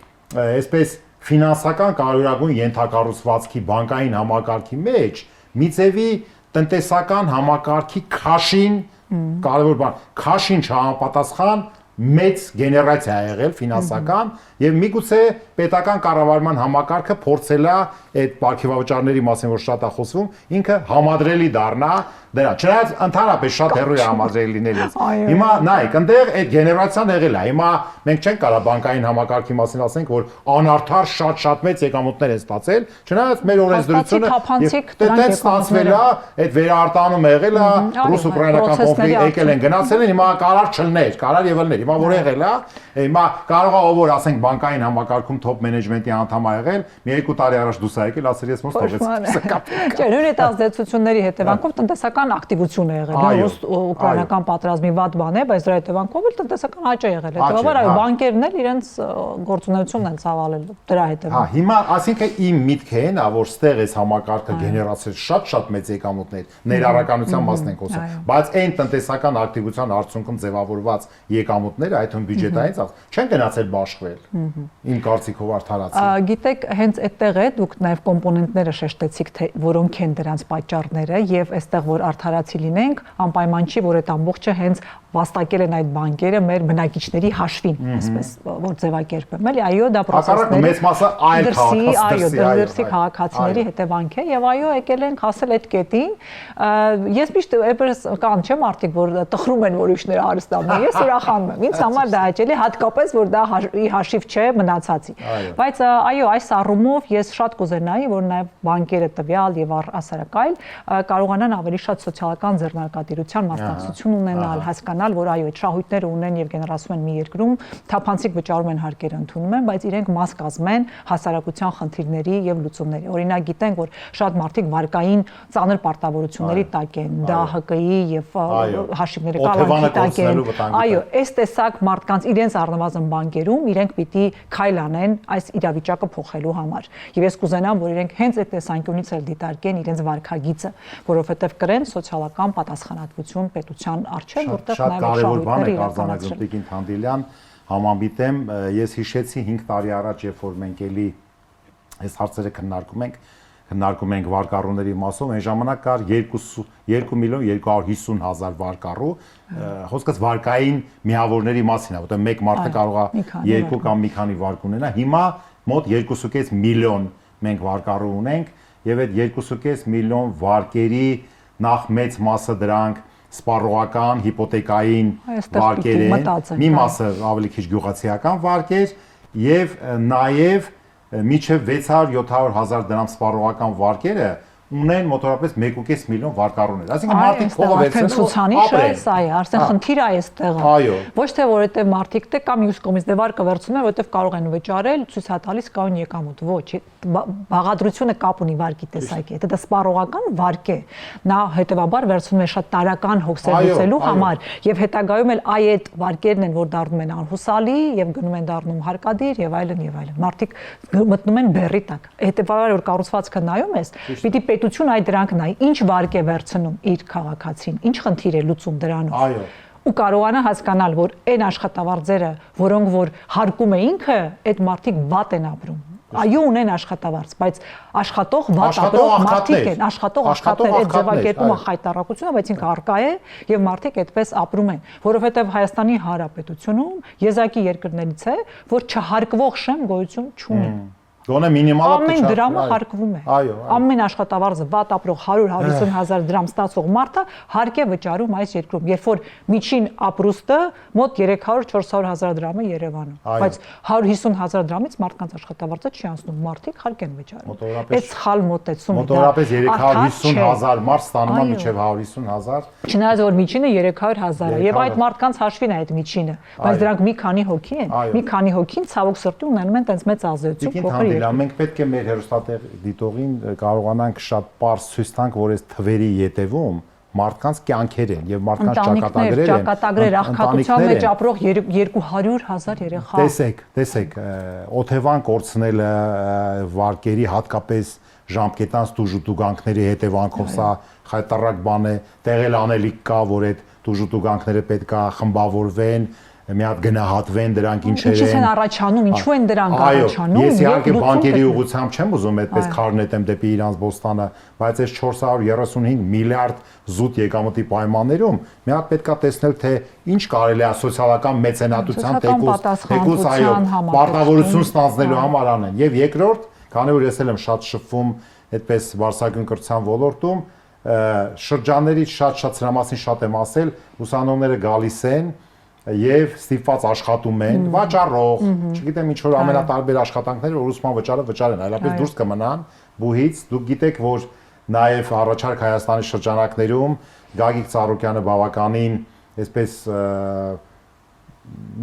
այսպես ֆինանսական կարողություն ենթակառուցվածքի բանկային համակարգի մեջ մի ձևի տնտեսական համակարգի քաշին կարևոր բան, քաշին չհամապատասխան մեծ գեներացիա ա եղել ֆինանսական եւ միգուցե պետական կառավարման համակարգը փորձել է այդ ապահովավճարների մասին որ շատ է խոսվում ինքը համադրելի դառնա դրա չնայած ընդհանրապես շատ հեռու է համադրելի լինելից հիմա նայեք այնտեղ այդ գեներացիան եղել է հիմա մենք չենք կարող բանկային համակարգի մասին ասենք որ անարդար շատ մեծ եկամուտներ են ստացել չնայած մեր օրենսդրությունը դեռ ստացվել է այդ վերարտանում եղել է ռուս-ուկրաինական կոնֆլիկտ եկել են գնացել են հիմա կարար չլներ կարար եւ լներ հիմա որ եղել է հիմա կարող է ով որ ասենք բանկային համակարգում top management-ի անդամ ա եղել մի 2 տարի առաջ դուս ա եկել ասել ես ոնց թողեց չէ նույն այդ ազդեցությունների հետևանքով տնտեսական ակտիվություն է եղել ռուս-ուկրաինական պատերազմի վատ բան է բայց դրա հետևանքով էլ տնտեսական աճ է եղել հետեւաբար այո բանկերն էլ իրենց գործունեությունն են ցավալել դրա հետևանքով հա հիմա ասինքն իմ միտքը այն է որ ստեղ էս համակարգը գեներացել շատ մեծ եկամուտներ ներառականության մասն են խոսում բայց այն տնտեսական ակտիվության արդյունքում ձևավորված եկամուտները այդ թվում բյուջետային չեն գնացել բաշխվել իմ կարծիքով արդարացի գիտեք հենց այդտեղ է դուք նաև կոմպոնենտները շեշտեցիք թե որոնք են դրանց պատճառները եւ այստեղ որ արդարացի լինենք անպայման չի որ այդ ամբողջը հենց վաստակել են այդ բանկերը մեր բնակիչների հաշվին այսպես որ ձևակերպեմ էլի այո դա process-ների մեծ մասը այլ դրսի քաղաքացիների հետևանք է եւ այո եկել են հասել այդ կետին ես միշտ էպես կան չէ մարդիկ որ տխրում են որ ուրիշները արստանում են ես ուրախանում եմ ինձ համար դա հաճելի հատկապես որ դա հաշիվ չէ մնացածի բայց այո այս առումով ես շատ կուզենայի որ նաեւ բանկերը տվյալ եւ ասարակայլ կարողանան ավելի շատ սոցիալական ձեռնարկատիրության մասնակցություն ունենալ հասկանալ որ այո այդ շահույթները ունեն եւ գեներացում են մի երկրում թափանցիկ վճարում են հարկեր ընդունում են բայց իրենք մաս կազմեն հասարակության խնդիրների եւ լուծումների օրինակ գիտենք որ շատ մարդիկ վարկային ծանր պարտավորությունների տակ են դա ՀԿ-ի եւ հաշիվների կալանքի տակ են այո այս տեսակ մարդկանց իրենց առնվազն բանկերում իրենք պիտի քայլ անեն այս իրավիճակը փոխելու համար եւ ես կուզենամ որ իրենք հենց այդ տեսանկյունից էլ դիտարկեն իրենց վարկագիծը որովհետեւ կրեն սոցիալական պատասխանատվություն պետության առջեւ որտեղ նաեւ շահույթները իրականացրել Տիկին Թանդիլյան համամիտեմ ես հիշեցի 5 տարի առաջ երբ որ մենք էլի այս հարցերը քննարկում ենք վարկառուների մասով այն ժամանակ կար 2 միլիոն 250 հազար վարկառու խոսքս վարկային միավորների մասին է որտեղ մեկ մարդը կարող է 2 կամ մի քանի վարկ ունենա հիմա մոտ 2.5 միլիոն մենք վարկառու ունենք եւ այդ 2.5 միլիոն վարկերի նախ մեծ մասը դրանք սպառողական հիպոթեկային վարկեր են մի մասը ավելի քիչ գյուղացիական վարկեր եւ նաեւ միջև 600-700 հազար դրամ սպառողական վարկերը ունեն մոտավորապես 1.5 միլիոն վարկառուներ այսինքն մարդիկ փողը վերցնեն ցուցանիշը սա է արդեն խնդիրը այստեղ ոչ թե որովհետեւ մարդիկ դե կամ մյուս կողմից դե վարկը վերցնում են որովհետեւ կարող են վճարել ցույց է տալիս կայուն եկամուտ ոչ բաղադրությունը կապ ունի վարկի տեսակի հետ դա սպառողական վարկ է նա հետեւաբար վերցնում է շատ տարական հոգսեր լուծելու համար եւ հետագայում էլ այդ վարկերն են որ դառնում են անհուսալի եւ գնում են դառնում հարկադիր եւ այլն մարդիկ մտնում են բեռի տակ հետեւաբար որ կառուցվածքը նայում ես պիտի պետություն այդ դրանք նայ ինչ վարկ է վերցնում իր քաղաքացին ինչ խնդիր է լուծում դրանով այո ու կարողանա հասկանալ որ այն աշխատավարձերը որոնք որ հարկում է ինքը այդ մարդիկ վատ են ապրում այո ունեն աշխատավարձ բայց աշխատող վատ ապրող մարդիկ են աշխատող աղքատներ այդ ձևակերպումը խայտարակությունը բայց ինքը արկա է եւ մարդիկ այդպես ապրում են որովհետեւ Հայաստանի Հանրապետությունում եզակի երկրներից է որ չհարկվող շեմ գոյություն չունի Գոնե մինիմալը ամեն դրամը հարկվում է։ Ամեն աշխատավարձը վատ ապրող 100-150 հազար դրամ ստացող մարդը հարկ է վճարում այս երկրում, երբ որ միջին ապրուստը մոտ 300-400 հազար դրամ է Երևանում, բայց 150 հազար դրամից մարդկանց աշխատավարձը չի անցնում, մարդիկ հարկ են վճարում։ Այդ սխալ մոտեցումը։ Մոտավորապես 350 հազար մարդ ստանում է մինչև 150 հազար։ Չնայած որ միջինը 300 հազար է եւ այդ մարդկանց հաշվին է այդ միջինը, բայց դրանք մի քանի հոգի են, մի քանի հոգին ցավոք սրտի ունենում են տենց մեծ ազդեցություն փոքր Մենք պետք է մեր հերոստատեղ դիտողին կարողանանք շատ པարզ ցույց տանք, որ այս թվերի յետևում մարդկանց կյանքեր են եւ մարդկանց ճակատագրեր աղքատության մեջ ապրող 200,000 երեխա։ Տեսեք, օթևան կորցնելը վարկերի հատկապես ժամկետանց դուժուտուգանքների հետևանքով սա խայտարակ բան է, տեղել անելիք կա, որ այդ դուժուտուգանքները պետք է խմբավորվեն մի հատ գնահատվեն դրանք ինչեր Ինչից են են առաջանում, ինչու են դրանք այո առաջանում ես իհարկե լուծում բանկերի գտնել։ ուղղությամբ չեմ ուզում այդպես քարնետեմ դեպի իրանց բոստանը բայց այս 435 միլիարդ զուտ եկամտի պայմաններում մի հատ պետքա տեսնել թե ինչ կարելի է սոցիալական մեծենատության թեկուզ այո պարտավորություն ստանձնելու համար անեն եւ երկրորդ քանի որ ես եմ շատ շփվում այդպես վարսագույն կրթության ոլորտում շրջաններից շատ սրա մասին շատ եմ ասել ուսանողները գալիս են եւ ստիպված աշխատում են վաճառող, չգիտեմ ինչ որ ամենատարբեր աշխատանքներ, որ ուսման վճարը վճարեն, այլապես դուրս կմնան բուհից, դուք գիտեք, որ նաեւ առաջարկ Հայաստանի շրջանակներում Գագիկ Ծառուկյանը բավականին այսպես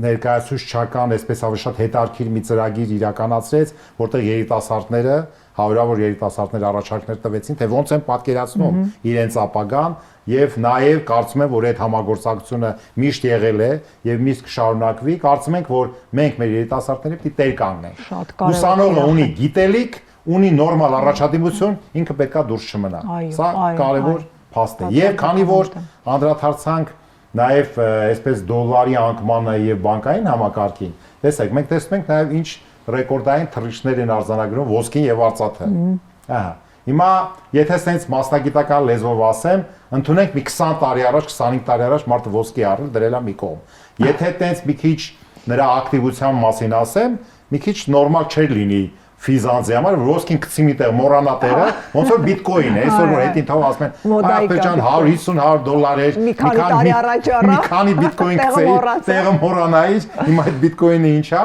ներկայացուցչական, այսպես ավելի շատ հետարքիր մի ծրագիր իրականացրեց, որտեղ երիտասարդները, հարյուրավոր երիտասարդներ առաջարկներ տվեցին, թե ոնց են պատկերացնում իրենց ապագան եւ նաեւ կարծում եմ, որ այդ համագործակցությունը միշտ եղել է եւ միշտ կշարունակվի, կարծում ենք, որ մենք մեր երիտասարդները պիտի տեր կանգնենք։ Ուսանողը ունի գիտելիք, ունի նորմալ առաջադիմություն, ինքը պետքա դուրս չմնա։ Սա կարեւոր փաստ է։ Եվ քանի որ անդրադարձանք նաև այսպես դոլարի անկմանը եւ բանկային համակարգին, տեսեք, մենք տեսնում ենք նաև ինչ ռեկորդային թռիչքներ են արձանագրում ոսկին եւ արծաթե։ Ահա։ Հիմա եթե sense մասնագիտական լեզվով ասեմ, ընդունենք մի 20 տարի առաջ, 25 տարի առաջ մարդը ոսկի առել դրելա մի կողմ։ Եթե տենց մի քիչ նրա ակտիվության մասին ասեմ, մի քիչ նորմալ չէր լինի ֆիզանձի համար ոսկին գցի մի տեղ մոռանա տեղը ոնց որ բիտկոին է այսօր որ հետին թող ասում են այդպեջան 150 $100 էր մի քանի տարի առաջ առա մի քանի բիտկոին գցեի տեղը մոռանայիր հիմա այդ բիտկոինը ինչ է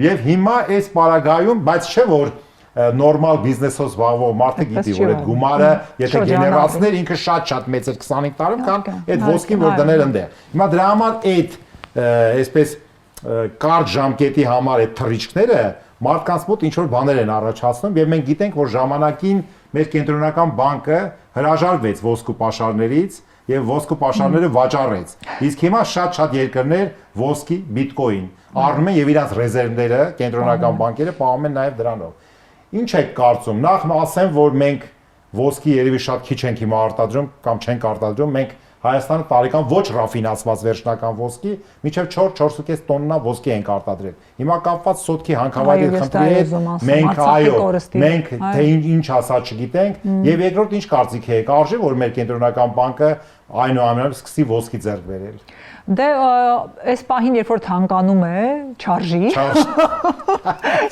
եւ հիմա այս պարագայում բայց չէ որ նորմալ բիզնեսով զբաղվող մարդը գիտի որ այդ գումարը եթե գեներացներ ինքը շատ մեծ էր 25 տարում կամ այդ ոսկին որ դներ ընդեղ հիմա դրա համար այդ այսպես կարճ ժամկետի համար այդ թռիչքները մարդկանց մոտ ինչ որ բաներ են առաջացնում եւ մենք գիտենք որ ժամանակին մեր կենտրոնական բանկը հրաժարվեց ոսկու պաշարներից եւ ոսկու պաշարները վաճառեց իսկ հիմա շատ երկրներ ոսկի բիտկոին առնում են եւ իրանց ռեզերվները կենտրոնական բանկերը պահում են նաեւ դրանով ինչ եք կարծում նախ ասեմ որ մենք ոսկի երևի շատ քիչ ենք հիմա արտադրում կամ չենք արտադրում մենք Հայաստանը տարեկան ոչ ռաֆինացված վերջնական ոսկի մինչև 4-4.5 տոննա ոսկի ենք արտադրել։ Հիմա կապված սոտքի հանքավայրի խնդրի հետ մենք մենք թե ինչ ասած չգիտենք եւ երկրորդ ինչ կարծիք եք արժի որ մեր կենտրոնական բանկը այնուամենայնիվ սկսի ոսկի ձեռք բերել։ Դե այս պահին երբ որ թանկանում է, չարժի։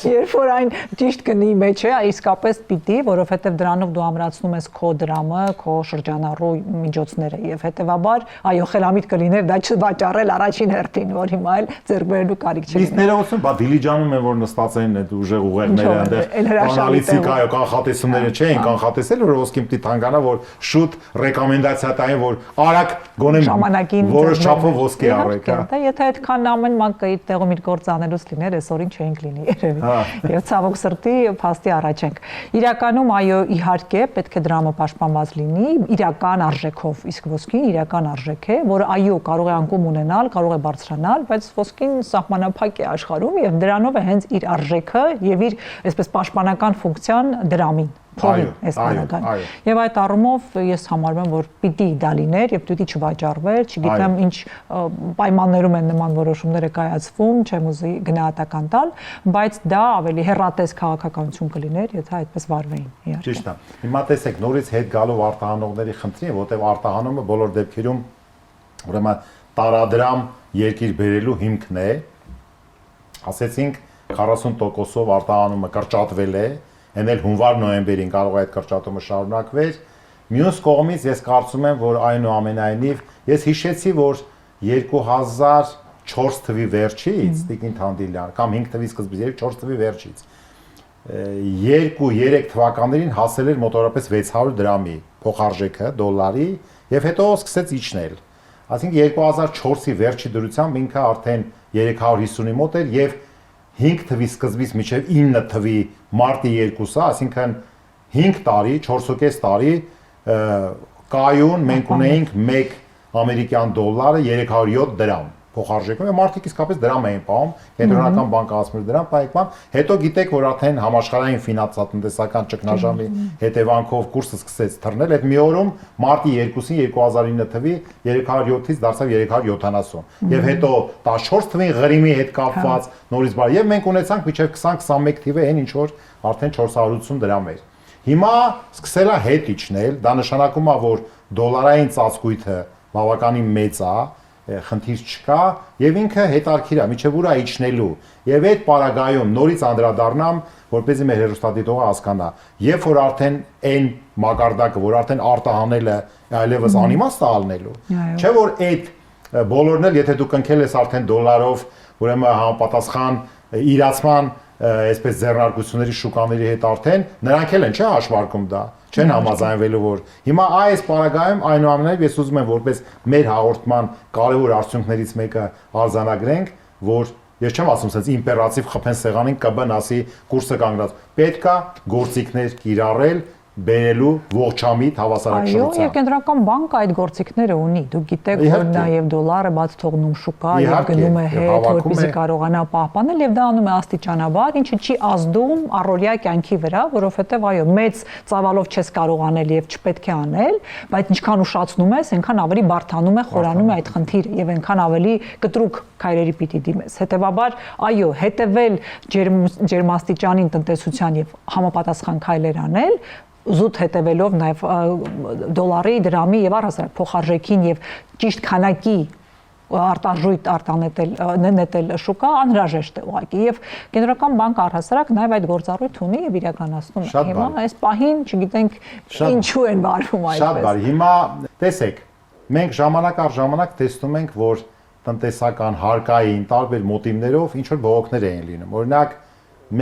Երբ որ այն ճիշտ գնի մեջ է, իսկապես պիտի, որովհետև դրանով դու ամրացնում ես քո դրամը, քո շրջանառու միջոցները եւ հետեւաբար, այո, խելամիտ կլիներ դա չվաճառել առաջին հերթին, որ հիմա էլ ձեռք բերելու կարիք չկա։ Իսկ ներողություն, բա դիլիջանում են որ նստած են այդ ուժեղ ուղեղները այնտեղ անալիզիկա այո կանխատեսումները չէին կանխատեսել որ ոսկին պիտի թանկանա որ շուտ ռեկոմենդացիա տային որ արագ գոնե որոշ չափով ոսկի առեք, հա։ Դա եթե այդքան ամեն մանկայի տեղում իր գործ անելուց լիներ, այսօրին չէինք լինի երևի։ Եվ ցավոք սրտի փաստի առաջ ենք։ Իրականում այո, իհարկե պետք է դրամը պաշտպանված լինի իրական արժեքով, իսկ ոսկին իրական արժեք է, որը այո կարող է անկում ունենալ, կարող է բարձրանալ, բայց ոսկին սահմանափակ է աշխարհում եւ դրանով է հենց իր արժեքը եւ իր այսպես պաշտպանական ֆունկցիան դրամին փողին այս բանական։ Եվ այդ առումով ես համարում եմ, որ պիտի դա լիներ եւ պիտի չվաճառվեր, չգիտեմ ինչ պայմաններում են նման որոշումները կայացվում, չեմ ուզի գնահատական տալ, բայց դա ավելի հեռատես քաղաքականություն կլիներ, եթե այդպես վարվեին, իհարկե։ Ճիշտ է։ Հիմա տեսեք, նորից հետ գալով արտահանողների խնդրին, որտեղ արտահանումը բոլոր դեպքերում ուրեմն տարադրամ երկիր բերելու հիմքն է։ Ասեցինք 40%-ով արտահանումը կրճատվել է Հեն էլ հունվար-նոյեմբերին կարող է այդ կրճատումը շարունակվեր։ Մյուս կողմից ես կարծում եմ, որ այնուամենայնիվ ես հիշեցի, որ 2004 թվականի վերջից Տիկին Թանդիլյան կամ 5 թվականի սկզբից 4 թվականի վերջից 2-3 թվականներին հասել էր մոտավորապես 600 դրամի փոխարժեքը դոլարի եւ հետո սկսեց իջնել։ Այսինքն 2004-ի վերջի դրությամբ ինքը արդեն 350-ի մոտ էր եւ 5 թվականի սկզբից մինչև 9 թվականի մարտի 2-ը, այսինքն 5 տարի, 4.5 տարի կայուն մենք ունեինք 1 ամերիկյան դոլարը 307 դրամ փոխարժեքում եւ մարդիկ իսկապես դրամ էին պահում, կենտրոնական բանկը ասում էր դրամ պահեկման, հետո գիտեք որ արդեն համաշխարհային ֆինանսատնտեսական ճգնաժամի հետևանքով կուրսը սկսեց թռնել, այդ մի օրում մարտի 2-ին 2009 թվի 307-ից դարձավ 370 եւ հետո 14 թվին Ղրիմի հետ կապված նորից բար եւ մենք ունեցանք մինչեւ 2021 թիվը այն ինչ որ արդեն 480 դրամ էր։ Հիմա սկսել է հետ իջնել, դա նշանակում է որ դոլարային ծածկույթը բավականին մեծ է, խնդիր չկա եւ ինքը հետարքիր է, միջև ուր է իջնելու եւ այդ պարագայում նորից անդրադառնամ, որպեսզի մեր հերոստատիտողը հասկանա, երբ որ արդեն այն մակարդակը, որ արդեն արտահանելը այլևս անիմաստ է ալնելու, չէ որ այդ բոլորն էլ եթե դու կնքել ես արդեն դոլարով, ուրեմն համապատասխան իրացման այսպես ձեռնարկությունների շուկաների հետ արդեն նրանք էլ են չէ հաշվարկում դա չեն համաձայնվելու որ հիմա այս պարագայում այնուամենայնիվ ես ուզում եմ որպես մեր հաղորդման կարևոր արդյունքներից մեկը արձանագրենք որ ես չեմ ասում ասես իմպերատիվ խփեն սեղանին կբն ասի կուրսը կանգնած պետքա գործիքներ կիրառել բերելու ողջամիտ հավասարակշռության։ Այո, եւ կենտրոնական բանկը այդ գործիքները ունի։ Դուք գիտեք, որ նաեւ դոլարը բաց թողնում շուկա եւ գնում է հետ, որպեսզի կարողանա պահպանել եւ դա անում է աստիճանաբար, ինչը չի ազդում առօրյա կյանքի վրա, որովհետեւ այո, մեծ ծավալով չես կարող անել եւ չպետք է անել, բայց ինչքան ուշացնում ես, այնքան ավելի բարթանում է, խորանում է այդ խնդիրը եւ այնքան ավելի կտրուկ քայլերի պիտի դիմես։ Հետեւաբար, այո, հետեւել ջերմաստիճանին տնտեսության եւ համապատասխան քայլեր անել զուտ հետևելով նաև դոլարի, դրամի եւ առհասարակ փոխարժեքին եւ ճիշտ քանակի արտարժույթ նետել շուկա անհրաժեշտ է ուղղակի եւ կենտրոնական բանկը առհասարակ նաև այդ գործառույթ ունի եւ իրականացնում է։ Հիմա այս պահին չգիտենք ինչու են վարվում այդպես։ Շատ բարի։ Հիմա տեսեք, մենք ժամանակ առ ժամանակ տեսնում ենք, որ տնտեսական հարկային տարբեր մոտիվներով ինչ որ բողոքներ են լինում։ Օրինակ,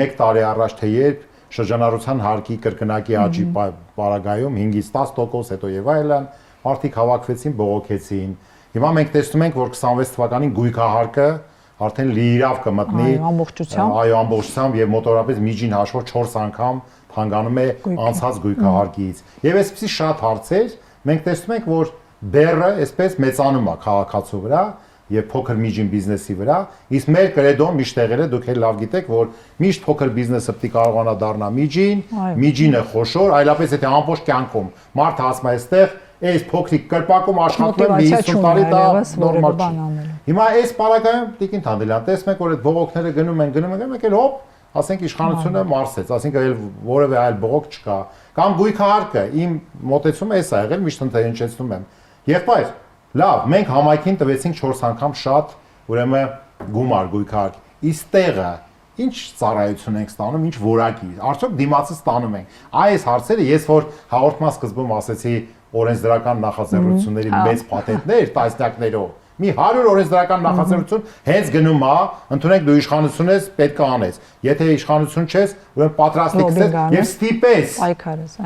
1 տարի առաջ թե երբ շրջանառության հարկի կրկնակի աճի պարագայում 5-ից 10%, հետո եւ այլն, մարդիկ հավաքվեցին, բողոքեցին։ Հիմա մենք տեսնում ենք, որ 26 թվականին գույքահարկը արդեն լիիրավ կմտնի այո ամբողջությամբ եւ մոտորապես միջին հաշվով 4 անգամ թանկանում է անցած գույքահարկից։ Եվ այսպեսի շատ հարցեր մենք տեսնում ենք, որ բեռը այսպես մեծանում է քաղաքացու վրա եւ փոքր միջին բիզնեսի վրա, իսկ մեր կրեդոն միշտ եղել է, դուք էլ լավ գիտեք, որ միշտ փոքր բիզնեսը պետք է կարողանա դառնա միջին, միջինը խոշոր, այլապես եթե ամբողջ կյանքում մարդը ասում է այստեղ, այս փոքրիկ կրպակում աշխատում եմ 50 տարի դա նորմալ չի։ Հիմա այս պարագայում Տիկին Թանդելյան, տեսնում եք, որ այդ բողոքները գնում են, մեկ էլ հոպ, ասենք իշխանությունը մարսեց, ասենք այլ որևէ այլ բողոք չկա։ Կամ գույքահարկը, իմ մոտեցումը էս է եղել, միշտ ընթերցնում եմ։ Եղբայր լավ, մենք համայնքին տվեցինք 4 անգամ շատ, ուրեմն գումար գույքահարկ։ Իսկ տեղը ինչ ծառայություն ենք ստանում, ինչ որակի, արդյոք դիմացը ստանում ենք։ Այս հարցերը ես որ հաղորդման սկզբում ասեցի օրենսդրական նախաձեռնությունների մեծ փաթեթներ, տասնյակներով, մի 100 օրենսդրական նախաձեռնություն հենց գնում է, ընդունեք դու իշխանություն ես, պետք է անես։ Եթե իշխանություն չես, ուրեմն պատրաստ եք եւ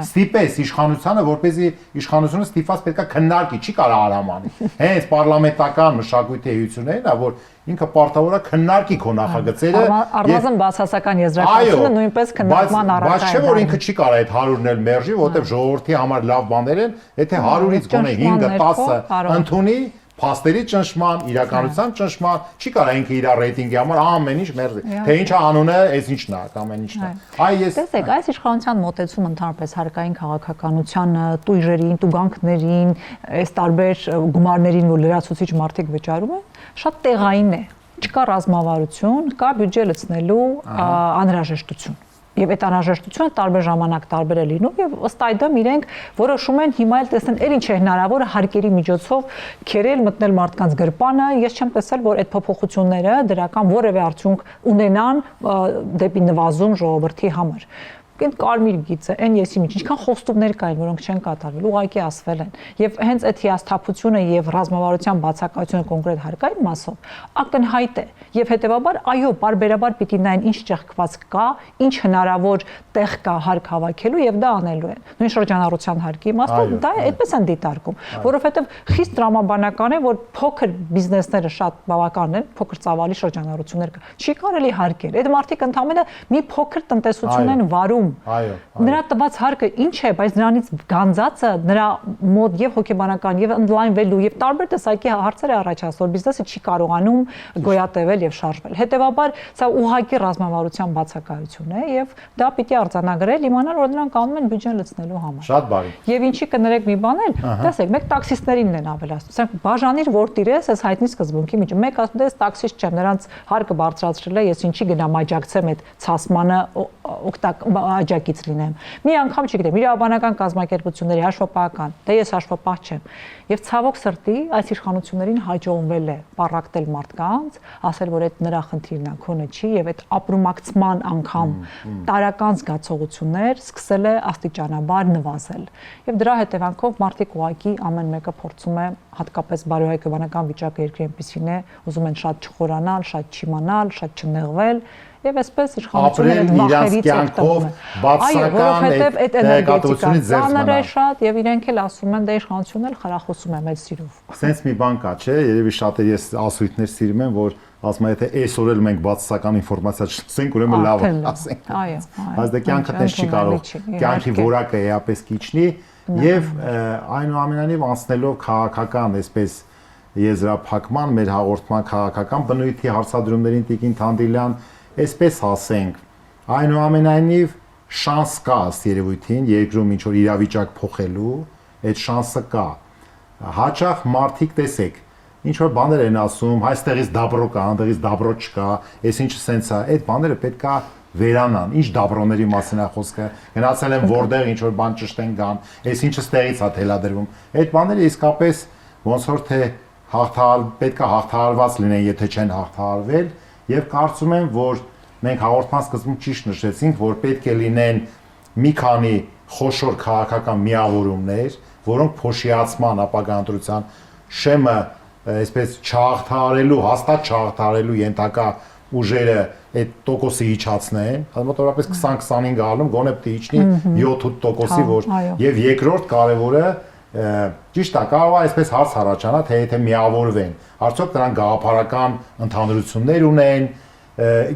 ստիպես իշխանությանը, որպեսզի իշխանությունը ստիպված պետք է քննարկի, չի կարող արամանի։ Հենց պարլամենտական մշակույթի էություններն է, որ ինքը պարտավոր է քննարկի քո նախագծերը։ Առնվազն բացասական եզրակացությունը նույնպես քննարկման առարկա է։ Բայց չէ որ ինքը չի կարող այդ 100-ն էլ մերժի, որովհետեւ ժողովրդի համար լավ բաներ են, եթե 100-ից գոնե 5-10 ընդունի փաստերի ճնշման, իրականության ճնշման, չի կարող ինքը իր ռեյտինգի համար ամեն ինչ մերժի։ Թե ինչա անունը, այս ինչն է, ամեն ինչն է։ Այ ես տեսեք, այս իշխանության մոտեցումը ընդհանրապես հարկային քաղաքականությանը, տույժերին, տուգանքներին, այս տարբեր գումարներին, որ լրացուցիչ մարդիկ վճարում են, շատ տեղային է։ Չկա ռազմավարություն, կա բյուջե լցնելու անհրաժեշտություն։ Եվ այդ անհրաժեշտությունը տարբեր ժամանակ տարբեր է լինում եւ ըստ այդմ իրենք որոշում են հիմա էլ տեսնեն էլ ինչ է հնարավոր հարկերի միջոցով քերել մտնել մարդկանց գրպանը ես չեմ տեսել որ այդ փոփոխությունները դրական որևէ արդյունք ունենան դեպի նվազում ժողովրդի համար Կենտ կարմիր գիծը, այն եսի միջ, ինչքան խոստումներ կային, որոնք չեն կատարվել, ուղղակի ասվել են։ Եվ հենց այդ հիասթափությունը եւ ռազմավարության բացակայությունը կոնկրետ հարկային մասով ակնհայտ է։ Եվ հետեւաբար, այո, բարբերաբար պիտի նայեն ինչ ճեղքված կա, ինչ հնարավոր տեղ կա հարկ հավաքելու եւ դա անելու են։ Նույն շրջանառության հարկի իմաստով դա այդպես են դիտարկում, որովհետեւ խիստ տրամաբանական է, որ փոքր բիզնեսները շատ բավական են, փոքր ծավալի շրջանառություններ կա։ Չի կարելի հարկել։ Այդ մարդիկ ընդամենը մի փոքր տնտեսություն են վարում հոգեբանում։ Այո, Նրա տված հարկը ինչ է, բայց նրանից գանձածը նրա մոտ եւ հոգեբանական եւ ընդլայնվելու եւ տարբեր տեսակի հարցեր է առաջացնում, բիզնեսը չի կարողանում գոյատևել եւ շարժվել։ Հետեւաբար սա ուղղակի ռազմավարության բացակայություն է եւ դա պիտի արձանագրել, իմանալ, որ նրանք անում են բյուջեն լցնելու համար։ Շատ բարի։ Եվ ինչի կներեք մի բան էլ, տեսեք, մեկ տաքսիստերին են ավելացնում։ Սրանք բաժանիր որ տիրես, այս հայտնի սկզբունքի մեջ։ Մեկ ասում ես տաքսիստ չեմ, նրանց հարկը բարձրացրել է, ես ինչի գնամ աջակցեմ այդ ցասմանը աջակից լինեմ։ Մի անգամ չգիտեմ, իրավաբանական կազմակերպությունների հաշվապահական, դե ես հաշվապահ չեմ։ Եվ ցավոք սրտի այս իշխանություններին հաջողվել է պարակտել մարդկանց, ասել որ այդ նրա խնդիրն է, քոնը չի, եւ այդ ապրումակցման անգամ տարական զգացողություններ սկսել է աստիճանաբար նվազել։ Եվ դրա հետևանքով մարդիկ ուղղակի ամեն մեկը փորձում է հատկապես բարոյական վիճակը երկրի այնպեսին է, ուզում են շատ չխորանալ, շատ չիմանալ, շատ չնեղվել եւ այսպես իշխանությունը այդ մախերից օգտվում է։ Այո, որովհետեւ այդ էներգետիկան ծանր է շատ եւ իրենք էլ ասում են, դե իշխանությունն էլ խրախուսում է մեծ սիրով։ Սենց մի բան կա, չէ, երևի շատերը ես ասույթներ սիրում եմ, որ ասում են, եթե այսօր էլ մենք բացասական ինֆորմացիա չստանանք, ուրեմն լավ է, ասենք։ Այո, բայց դա կյանքը տես չի կարող։ Կյանքի որակը էապես կիչնի եւ այնուամենայնիվ անցնելով քաղաքական, այսպես եզրափակման, մեր հաղորդման քաղաքական բնույթի հարցադրումներին Տիկին Թանդիլյան, այսպես ասենք, այնուամենայնիվ շանս կա ըստ երևույթին երկրում ինչ որ իրավիճակ փոխելու, այդ շանսը կա։ Հաճախ մարդիկ տեսեք, ինչ որ բաներ են ասում, այստեղից դաբրո կա, այնտեղից դաբրո չկա, այս ինչը սենց է, այդ բաները պետքա վերանան, ինչ դաբրոների մասին է խոսքը, գնացել են որտեղ ինչ որ բան ճշտ են գան, այս ինչը ստեղից է թելադրվում։ Այդ բաները իսկապես ոնց որ թե հաղթահար, պետքա հաղթահարված լինեն, եթե չեն հաղթահարվել, եւ կարծում եմ, որ մենք հաղորդման սկզբում ճիշտ նշեցինք, որ պետք է լինեն մի քանի խոշոր քաղաքական միավորումներ, որոնք փոշիացման ապագա ընտրության շեմը այսպես չհաղթահարելու, հաստատ չհաղթահարելու ենթակա ուժերը այդ տոկոսը իջացնեն, մոտավորապես 20-25 ալում գոնե պետք է իջնի 7-8%-ի, որ եւ երկրորդ կարևորը ճիշտ է, կարող է այսպես հարց առաջանա, թե եթե միավորվեն, արդյոք դրանք գաղափարական ընդհանրություններ ունեն,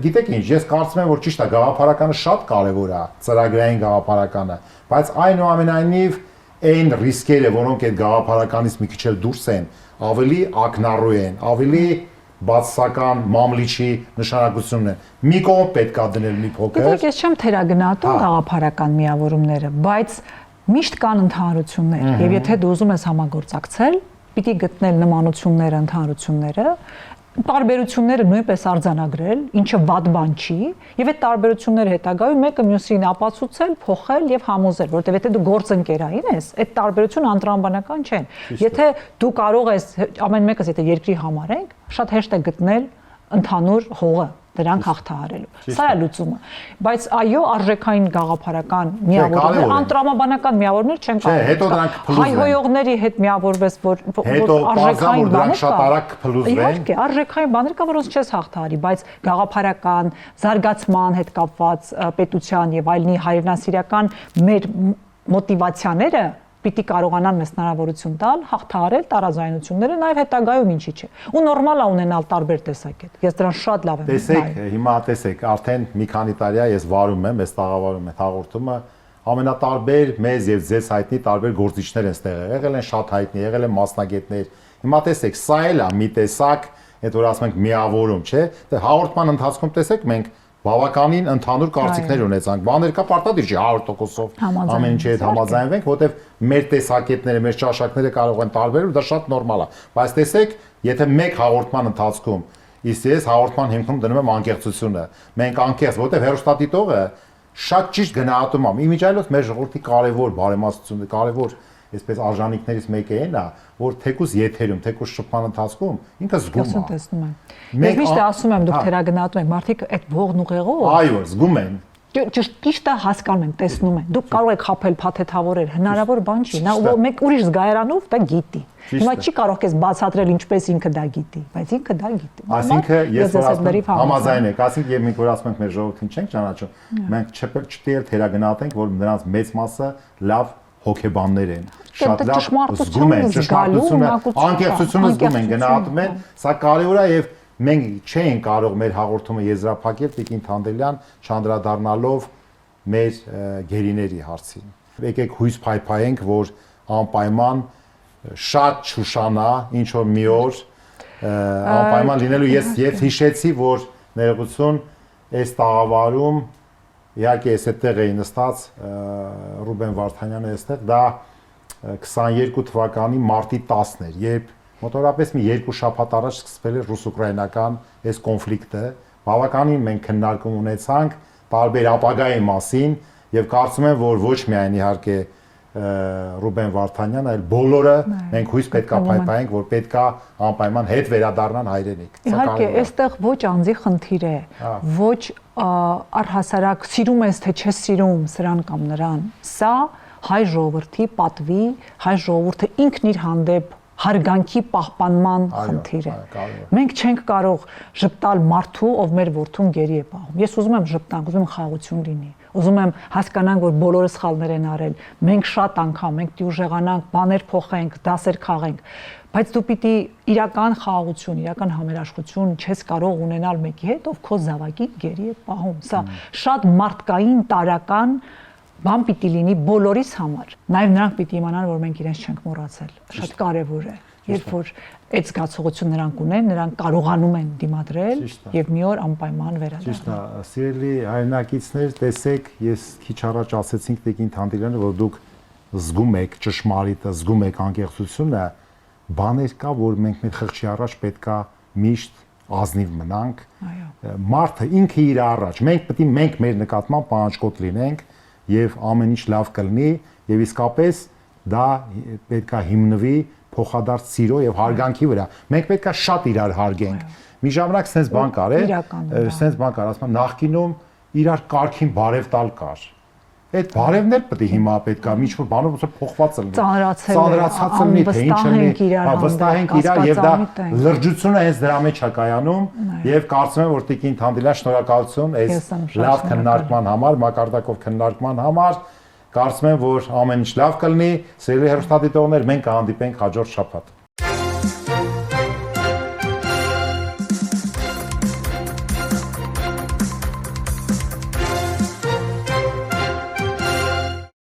գիտեք ինչ, ես կարծում եմ, որ ճիշտ է, գաղափարականը շատ կարևոր է, ծրագրային գաղափարականը, բայց այնուամենայնիվ այն ռիսկերը, որոնք այդ գաղափարականից մի քիչ էլ դուրս են, ավելի ակնառու են, ավելի բացասական մամլիչի նշանակությունն է։ Մի կողմ պետք է դնել մի փոքր։ Գիտեք, ես չեմ թերագնահատում գաղափարական միավորումները, բայց միշտ կան ընդհանրություններ, եւ եթե դու ուզում ես համագործակցել, պիտի գտնել նմանությունները, ընդհանրությունները, տարբերությունները նույնպես արձանագրել, ինչը վատ բան չի, եւ այդ տարբերությունները հետագայում մեկը մյուսին ապացուցել, փոխել եւ համոզել, որովհետեւ եթե դու գործընկերային ես, այդ տարբերությունը անտրամաբանական չեն։ Եթե դու կարող ես ամեն մեկս եթե երկրի համար ենք, շատ հեշտ է գտնել ընդհանուր հողը դրանք հաղթահարելու։ Սա է լուծումը։ Բայց այո, արժեքային գաղափարական միավորներ, անտրամաբանական միավորներ չեն կարող։ Հետո դրանք փլուզվեն։ Հայհոյողների հետ միավորվես, որ արժեքային բաներ շատ արագ փլուզվեն։ Իհարկե, արժեքային բաներ կա, որոնց չես հաղթահարի, բայց գաղափարական, զարգացման հետ կապված պետության եւ այլնի հայրենասիրական մեր մոտիվացիաները պիտի կարողանան մեզ հնարավորություն տալ հաղթահարել տարաձայնությունները, նաև հետագայում ինչի՞ չէ։ Ու նորմալ է ունենալ տարբեր տեսակետ։ Ես դրան շատ լավ եմ։ Տեսեք, հիմա տեսեք, արդեն մի քանի տարի է ես վարում եմ, ես տաղավարում եմ հաղորդումը, ամենատարբեր մեզ եւ ձեզ հայտնի տարբեր գործիչներ են ստեղ եղել են շատ հայտնի, եղել են մասնագետներ։ Հիմա տեսեք, սա էլ է մի տեսակ, այդ որ ասում ենք միավորում, չէ՞։ Դե հաղորդման ընթացքում տեսեք մենք բավականին ընդհանուր կարծիքներ ունեցանք։ Բաներ կա պարտադիր չի 100%-ով ամեն ինչի հետ համաձայնվենք, որտեղ մեր տեսակետները, մեր ճաշակները կարող են տարբերել, դա շատ նորմալ է։ Բայց տեսեք, եթե մեկ հաղորդման ընթացքում իսկ ես հաղորդման հիմքում դնում եմ անկեղծությունը, մենք անկեղծ, որտեղ հերոստատիտողը շատ ճիշտ գնահատում է։ Իմիջիայլոց մեր ժողովրդի կարևոր բարեմաստությունը, կարևոր այսպես արժանինքներից մեկը այն է, որ թեկուզ եթերում, թեկուզ շփման ընթացքում ինքը զգում է։ Տեսնում եմ։ Ես միշտ ասում եմ, դուք թերագնահատում եք, մարդիկ այդ ողն ուղեղով։ Այո, զգում են։ Ճիշտ է, հասկանում են, տեսնում են։ Դուք կարող եք խաբել, փաթեթավորել, հնարավոր բան չի։ Նա մեկ ուրիշ զգայարանով դա գիտի։ Հիմա չի կարող ես բացատրել ինչպես ինքը դա գիտի, բայց ինքը դա գիտի։ Այսինքն ես որ ասում եմ համաձայն եք, ասենք եւ մենք որ ասում ենք մեր ժողովրդին չենք ճանաչում, մենք չպետք թերագնահատենք, որ նրանց մեծ մասը լավ հոգեբաններ են, շատ լավ զգում են ճշմարտությունը, անկեղծությունը զգում են, գնահատում են, սա կարևոր է եւ մենք չենք կարող մեր հաղորդումը եզրափակել Տիկին Թանդելյան չանդրադառնալով մեր գերիների հարցին։ Եկեք հույս փայփայենք, որ անպայման շատ շուշանա, ինչ որ մի օր անպայման լինելու ես հիշեցի, որ ներողություն այս տաղավարում իհարկե ես այդտեղ էի նստած Ռուբեն Վարդանյանը այստեղ դա 22 թվականի մարտի 10-ն էր, երբ մոտավորապես մի 2 շաբաթ առաջ սկսվել էր ռուս-ուկրաինական այս կոնֆլիկտը, բավականին մենք քննարկում ունեցանք տարբեր ապագայի մասին եւ կարծում եմ, որ ոչ միայն իհարկե Ռուբեն Վարդանյան, այլ բոլորը մենք հույս պետքա փայփայենք, որ պետքա անպայման հետ վերադառնան հայրենիք։ Իհարկե, այստեղ ոչ անձի խնդիր է, ոչ առհասարակ սիրում ես թե չես սիրում սրան կամ նրան։ Սա հայ ժողովրդի պատվի, հայ ժողովուրդը ինքն իր հանդեպ հարգանքի պահպանման խնդիր է։ Մենք չենք կարող ժպտալ մարդու, ով մեր որդուն գերի է պահում։ Ես ուզում եմ ժպտանք, ուզում եմ խաղաղություն լինի։ Ուզում եմ հասկանանք, որ բոլորը սխալներ են արել։ Մենք շատ անգամ մենք դյուժեղանանք, բաներ փոխենք, դասեր քաղենք, բայց դու պիտի իրական խաղաղություն, իրական համերաշխություն չես կարող ունենալ մեկի հետ, ով քո զավակի գերի է պահում։ Սա շատ մարդկային, տարական բան պիտի լինի բոլորիս համար։ Նաև նրանք պիտի իմանան, որ մենք իրենց չենք մոռացել։ Շատ կարևոր է, երբ որ այդ զգացողություն նրանք ունեն, նրանք կարողանում են դիմադրել եւ մի օր անպայման վերադառնալ։ Ճիշտ է, սիրելի հայրենակիցներ, տեսեք, ես քիչ առաջ ասեցինք Տիկին Թանդիլյանը, որ դուք զգում եք ճշմարիտը, զգում եք անկեղծությունը, բաներ կա, որ մենք մեր խղճի առաջ պետքա միշտ ազնիվ մնանք։ Մարդը ինքը իր առաջ, մենք մեր նկատմամբ պահանջկոտ լինենք եւ ամեն ինչ լավ կլինի եւ իսկապես դա պետքա հիմնվի փոխադարձ սիրո եւ հարգանքի վրա։ Մենք պետքա շատ իրար հարգենք։ Մի ժամանակ sense բան կար, sense բան կար, ասում եմ նախկինում իրար կարգին բարև տալ կար։ Այդ բարևներ պետք է հիմա պետքա ինչ-որ բանով ոնց փոխված լինի։ Ծանրացած լինի, թե ինչ լինի, վստահենք իրար եւ դա լրջությունը հենց դրա մեջ է կայանում եւ կարծում եմ որ Տիկին Թանդիլյան շնորհակալություն այս լավ քննարկման համար, մակարդակով քննարկման համար։ Կարծում եմ որ ամեն ինչ լավ կլինի, սիրելի հեռուստադիտողներ, մենք կհանդիպենք հաջորդ շաբաթ։